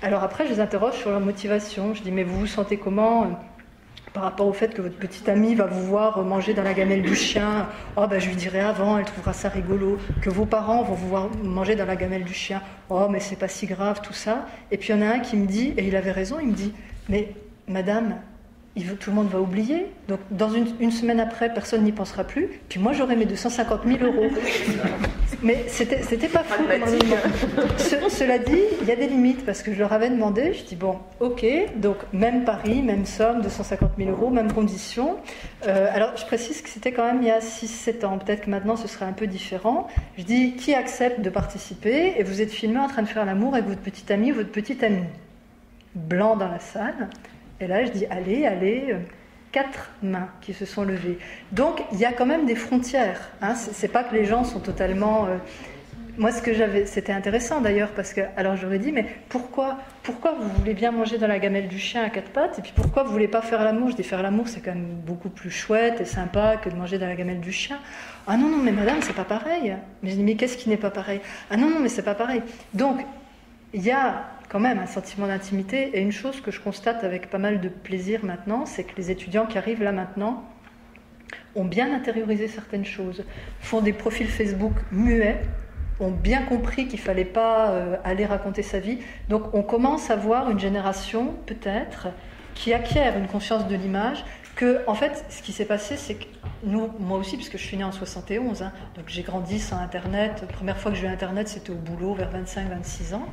Alors après, je les interroge sur leur motivation. Je dis, mais vous vous sentez comment par rapport au fait que votre petite amie va vous voir manger dans la gamelle du chien ? Oh, ben je lui dirai avant, elle trouvera ça rigolo. Que vos parents vont vous voir manger dans la gamelle du chien. Oh, mais c'est pas si grave, tout ça. Et puis il y en a un qui me dit, et il avait raison, il me dit, mais madame, tout le monde va oublier, donc dans une semaine après, personne n'y pensera plus, puis moi j'aurai mes 250 000 €. Mais c'était pas fou comme argument. Cela dit, il y a des limites, parce que je leur avais demandé, je dis bon, ok, donc même pari, même somme, 250 000 €, même condition. Alors je précise que c'était quand même il y a 6-7 ans, peut-être que maintenant ce serait un peu différent. Je dis, qui accepte de participer, et vous êtes filmé en train de faire l'amour avec votre petite amie ou votre petite amie. Blanc dans la salle. Et là, je dis, allez, 4 mains qui se sont levées. Donc, il y a quand même des frontières. Hein. C'est pas que les gens sont totalement... Moi, ce que j'avais... C'était intéressant, d'ailleurs, parce que... Alors, j'aurais dit, mais pourquoi vous voulez bien manger dans la gamelle du chien à 4 pattes, et puis pourquoi vous voulez pas faire l'amour ? Je dis, faire l'amour, c'est quand même beaucoup plus chouette et sympa que de manger dans la gamelle du chien. Ah non, mais madame, c'est pas pareil. Mais je dis, mais qu'est-ce qui n'est pas pareil ? Ah non, mais c'est pas pareil. Donc, il y a quand même un sentiment d'intimité, et une chose que je constate avec pas mal de plaisir maintenant, c'est que les étudiants qui arrivent là maintenant ont bien intériorisé certaines choses, font des profils Facebook muets, ont bien compris qu'il ne fallait pas aller raconter sa vie. Donc on commence à voir une génération, peut-être, qui acquièrent une conscience de l'image, que, en fait, ce qui s'est passé, c'est que nous, moi aussi, puisque je suis née en 71, hein, donc j'ai grandi sans Internet. La première fois que j'ai eu Internet, c'était au boulot, vers 25-26 ans.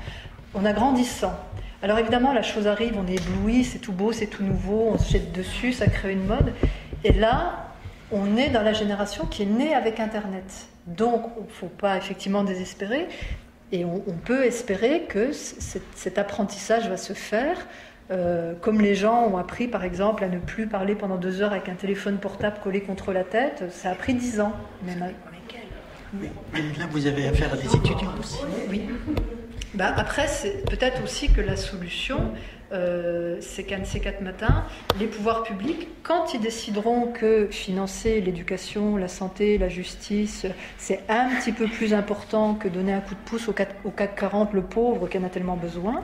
On a grandi sans. Alors évidemment, la chose arrive, on est ébloui, c'est tout beau, c'est tout nouveau, on se jette dessus, ça crée une mode. Et là, on est dans la génération qui est née avec Internet. Donc, il ne faut pas effectivement désespérer. Et on peut espérer que cet apprentissage va se faire, comme les gens ont appris, par exemple, à ne plus parler pendant 2 heures avec un téléphone portable collé contre la tête. Ça a pris 10 ans. Même. Mais là, vous avez affaire à des étudiants aussi. Oui. Bah, après, c'est peut-être aussi que la solution, c'est qu'un de ces 4 matins, les pouvoirs publics, quand ils décideront que financer l'éducation, la santé, la justice, c'est un petit peu plus important que donner un coup de pouce au CAC 40, le pauvre qui en a tellement besoin,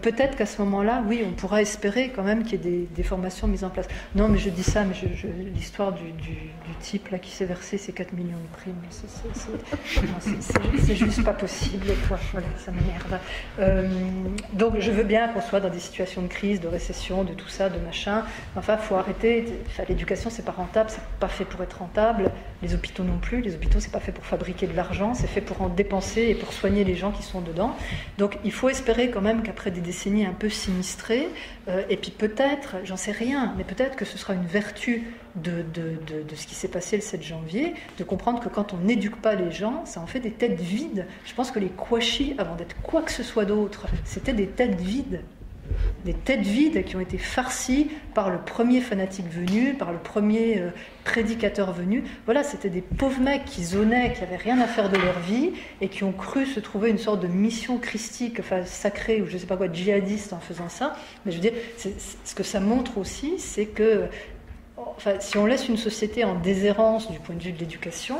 peut-être qu'à ce moment-là, oui, on pourra espérer quand même qu'il y ait des formations mises en place. Non, mais je dis ça, mais l'histoire du type là qui s'est versé ces 4 millions de primes, c'est juste pas possible, quoi. Voilà, ça m'énerve. Donc je veux bien qu'on soit dans des situations de crise, de récession, de tout ça, de machin. Enfin, il faut arrêter. Enfin, l'éducation, c'est pas rentable, c'est pas fait pour être rentable. Les hôpitaux non plus. Les hôpitaux, c'est pas fait pour fabriquer de l'argent, c'est fait pour en dépenser et pour soigner les gens qui sont dedans. Donc, il faut espérer quand même qu'après des décennies un peu sinistrées, et puis peut-être, j'en sais rien, mais peut-être que ce sera une vertu de ce qui s'est passé le 7 janvier, de comprendre que quand on n'éduque pas les gens, ça en fait des têtes vides. Je pense que les Kouachi, avant d'être quoi que ce soit d'autre, c'était des têtes vides. Des têtes vides qui ont été farcies par le premier fanatique venu, par le premier prédicateur venu. Voilà, c'était des pauvres mecs qui zonaient, qui n'avaient rien à faire de leur vie et qui ont cru se trouver une sorte de mission christique, enfin sacrée ou je ne sais pas quoi, djihadiste en faisant ça. Mais je veux dire, ce que ça montre aussi, c'est que enfin, si on laisse une société en déshérence du point de vue de l'éducation,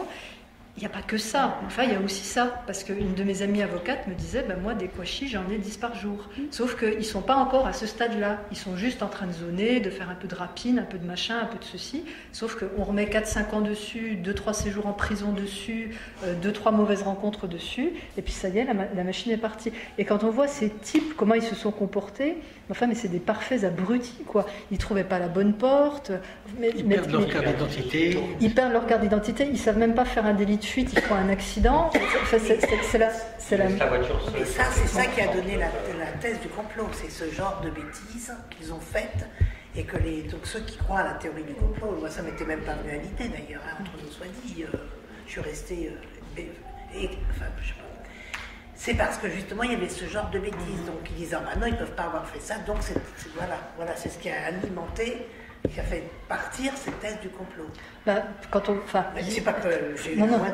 il n'y a pas que ça. Enfin, il y a aussi ça. Parce qu'une de mes amies avocates me disait, ben moi, des Kouachi, j'en ai 10 par jour. Sauf qu'ils ne sont pas encore à ce stade-là. Ils sont juste en train de zoner, de faire un peu de rapine, un peu de machin, un peu de ceci. Sauf qu'on remet 4-5 ans dessus, 2-3 séjours en prison dessus, 2-3 mauvaises rencontres dessus. Et puis ça y est, la machine est partie. Et quand on voit ces types, comment ils se sont comportés, enfin, mais c'est des parfaits abrutis, quoi. Ils ne trouvaient pas la bonne porte. Ils perdent leur carte d'identité. Ils perdent leur carte d'identité. Ils ne savent même pas faire un délit de fuite, ils font un accident. Enfin, c'est la... Et ça, c'est ça qui a donné la thèse du complot. C'est ce genre de bêtises qu'ils ont faites et que donc ceux qui croient à la théorie du complot, moi ça m'était même pas venu à l'idée d'ailleurs, hein, entre nous soit dit, je suis restée... enfin, je sais pas. C'est parce que justement il y avait ce genre de bêtises. Donc ils disent, ah bah non, ils ne peuvent pas avoir fait ça. Donc voilà, c'est ce qui a alimenté, qui a fait partir cette thèse du complot. Bah, quand on, enfin, c'est pas que j'ai eu non, hein.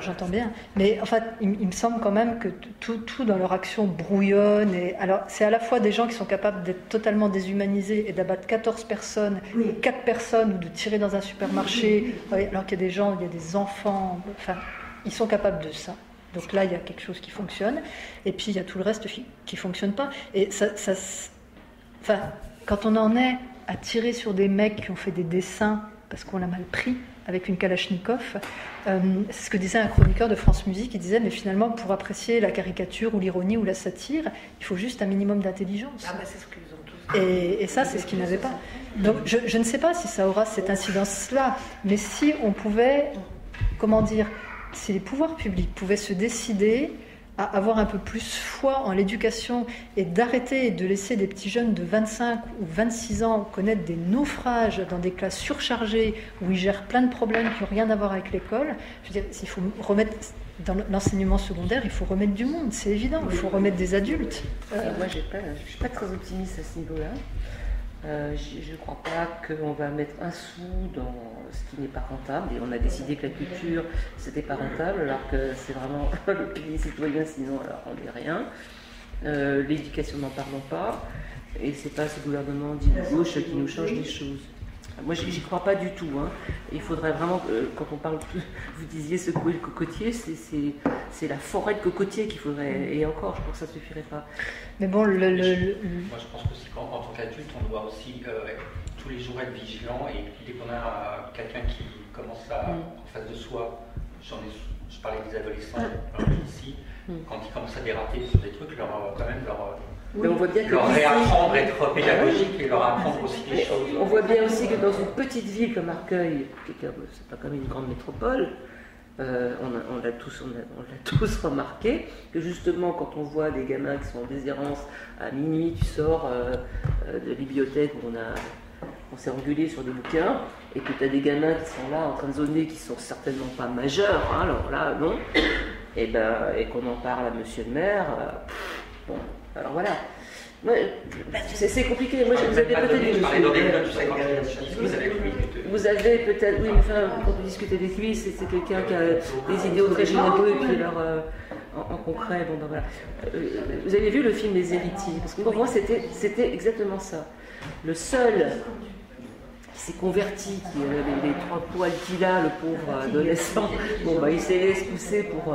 j'entends bien. Mais en fait, il me semble quand même que tout dans leur action brouillonne. Et alors, c'est à la fois des gens qui sont capables d'être totalement déshumanisés et d'abattre 14 personnes, ou 4 personnes, ou de tirer dans un supermarché, alors qu'il y a des gens, il y a des enfants. Enfin, ils sont capables de ça. Donc là, il y a quelque chose qui fonctionne. Et puis, il y a tout le reste qui ne fonctionne pas. Et enfin, quand on en est à tirer sur des mecs qui ont fait des dessins parce qu'on l'a mal pris avec une Kalachnikov, c'est ce que disait un chroniqueur de France Musique. Il disait, mais finalement, pour apprécier la caricature ou l'ironie ou la satire, il faut juste un minimum d'intelligence. Ah, c'est ce qu'ils ont tous. Et ça, c'est ce qu'ils n'avaient pas. Donc, je ne sais pas si ça aura cette incidence-là, mais si on pouvait, comment dire, si les pouvoirs publics pouvaient se décider à avoir un peu plus foi en l'éducation et d'arrêter de laisser des petits jeunes de 25 ou 26 ans connaître des naufrages dans des classes surchargées où ils gèrent plein de problèmes qui n'ont rien à voir avec l'école. Je veux dire, s'il faut remettre dans l'enseignement secondaire, il faut remettre du monde, c'est évident, il faut remettre des adultes. Moi, je ne suis pas très optimiste à ce niveau-là. Je ne crois pas qu'on va mettre un sou dans ce qui n'est pas rentable, et on a décidé que la culture c'était pas rentable, alors que c'est vraiment le pilier citoyen, sinon alors on n'est rien. L'éducation, n'en parlons pas, et c'est pas ce gouvernement dit de gauche qui nous change les choses. Moi, j'y crois pas du tout. Hein. Il faudrait vraiment, quand on parle, vous disiez secouer le cocotier, c'est la forêt de cocotiers qu'il faudrait. Et encore, je pense que ça suffirait pas. Mais bon, moi, je pense aussi qu'en tant qu'adulte, on doit aussi tous les jours être vigilant. Et dès qu'on a quelqu'un qui commence en face de soi, je parlais des adolescents ici, quand ils commencent à déraper sur des trucs, quand même leur Mais on voit bien que leur réapprendre à être pédagogique et leur apprendre aussi des choses. on voit bien aussi que dans une petite ville comme Arcueil, c'est pas comme une grande métropole, on l'a tous remarqué, que justement quand on voit des gamins qui sont en déshérence, à minuit tu sors de la bibliothèque où on s'est engueulé sur des bouquins, et que tu as des gamins qui sont là en train de zoner, qui sont certainement pas majeurs, hein, alors là non, et qu'on en parle à monsieur le maire, bon, alors voilà. C'est compliqué. Moi, vous avez peut-être vous avez peut-être, oui, enfin, quand vous discutez avec lui, c'est quelqu'un qui a des idéaux très généreux et puis alors en concret, bon ben voilà. Vous avez vu le film Les Héritiers? Parce que pour moi, c'était exactement ça. Le seul qui s'est converti, qui avait les 3 poils qu'il a, le pauvre adolescent, bon bah il s'est laissé pousser pour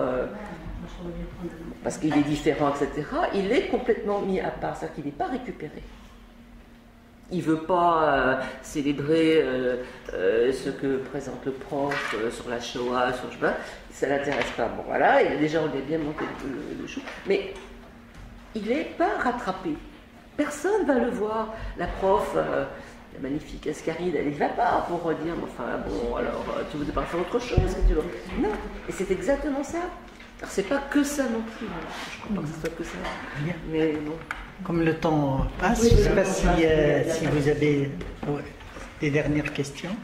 parce qu'il est différent, etc., il est complètement mis à part, c'est-à-dire qu'il n'est pas récupéré. Il ne veut pas célébrer ce que présente le prof sur la Shoah, sur je sais pas, ça ne l'intéresse pas. Bon voilà, déjà on lui a bien monté le chou, mais il n'est pas rattrapé. Personne ne va le voir. La prof, la magnifique Ascaride, elle n'y va pas pour dire, enfin bon, alors tu voudrais pas faire autre chose que tu veux. Non, et c'est exactement ça. Alors c'est pas que ça non plus, je ne crois pas que ce soit que ça, mais bon. Comme le temps passe, je ne sais pas si vous avez des dernières questions.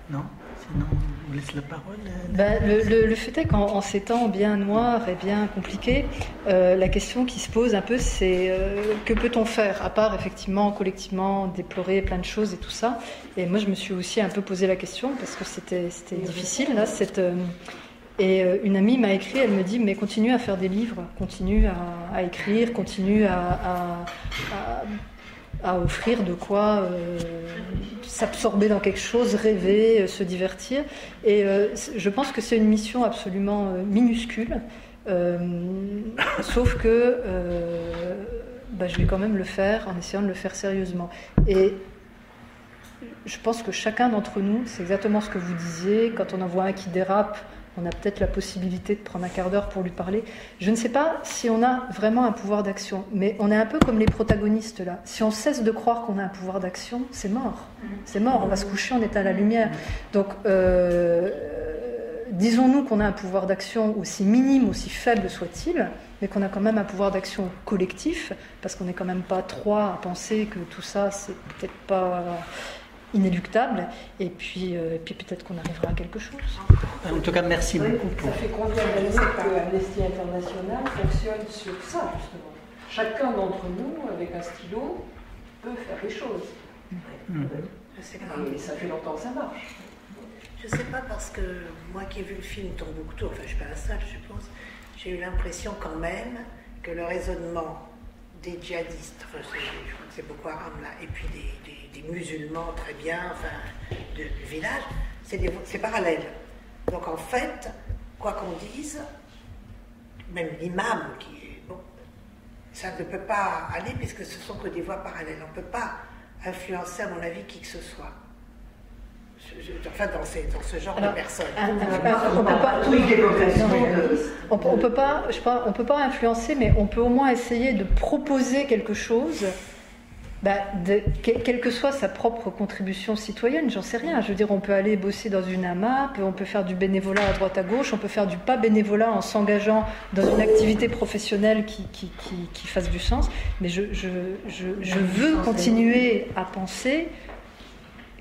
Non? Sinon, on vous laisse la parole. Le fait est qu'en ces temps bien noirs et bien compliqués, la question qui se pose un peu, c'est que peut-on faire, à part effectivement collectivement déplorer plein de choses et tout ça. Et moi, je me suis aussi un peu posé la question parce que c'était difficile là. Et une amie m'a écrit, elle me dit, mais continue à faire des livres, continue à écrire, continue à offrir de quoi s'absorber dans quelque chose, rêver, se divertir. Et je pense que c'est une mission absolument minuscule, sauf que je vais quand même le faire en essayant de le faire sérieusement. Et je pense que chacun d'entre nous, c'est exactement ce que vous disiez, quand on en voit un qui dérape, on a peut-être la possibilité de prendre un quart d'heure pour lui parler. Je ne sais pas si on a vraiment un pouvoir d'action, mais on est un peu comme les protagonistes là. Si on cesse de croire qu'on a un pouvoir d'action, c'est mort. C'est mort, on va se coucher, on est à la lumière. Donc, disons-nous qu'on a un pouvoir d'action aussi minime, aussi faible soit-il, mais qu'on a quand même un pouvoir d'action collectif, parce qu'on n'est quand même pas 3 à penser que tout ça, c'est peut-être pas inéluctable, et puis peut-être qu'on arrivera à quelque chose. En tout cas, merci beaucoup. Ça fait combien d'années que Amnesty International fonctionne sur ça, justement? Chacun d'entre nous, avec un stylo, peut faire des choses. Et ça fait longtemps que ça marche. Je ne sais pas, parce que moi qui ai vu le film Tombouctou, enfin je ne suis pas la seule, je suppose, j'ai eu l'impression quand même que le raisonnement des djihadistes, enfin, je crois que c'est Boko Haram là, et puis des musulmans très bien, enfin, du village, c'est parallèle. Donc en fait, quoi qu'on dise, même l'imam qui est bon, ça ne peut pas aller puisque ce sont que des voies parallèles. On ne peut pas influencer, à mon avis, qui que ce soit. Enfin, dans ce genre de personnes. On peut pas influencer, mais on peut au moins essayer de proposer quelque chose. Quelle que soit sa propre contribution citoyenne, j'en sais rien. Je veux dire, on peut aller bosser dans une AMAP, on peut faire du bénévolat à droite à gauche, on peut faire du pas bénévolat en s'engageant dans une activité professionnelle qui fasse du sens. Mais je veux continuer à penser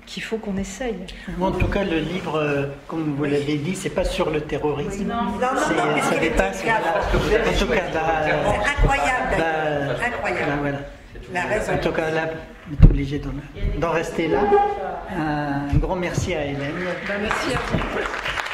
qu'il faut qu'on essaye. En tout cas, le livre, comme vous l'avez dit, c'est pas sur le terrorisme. Non, ça dépasse. En tout cas, c'est incroyable. Incroyable. Voilà. En tout cas, là, on est obligé d'en rester là. Un grand merci à Hélène. Merci à vous.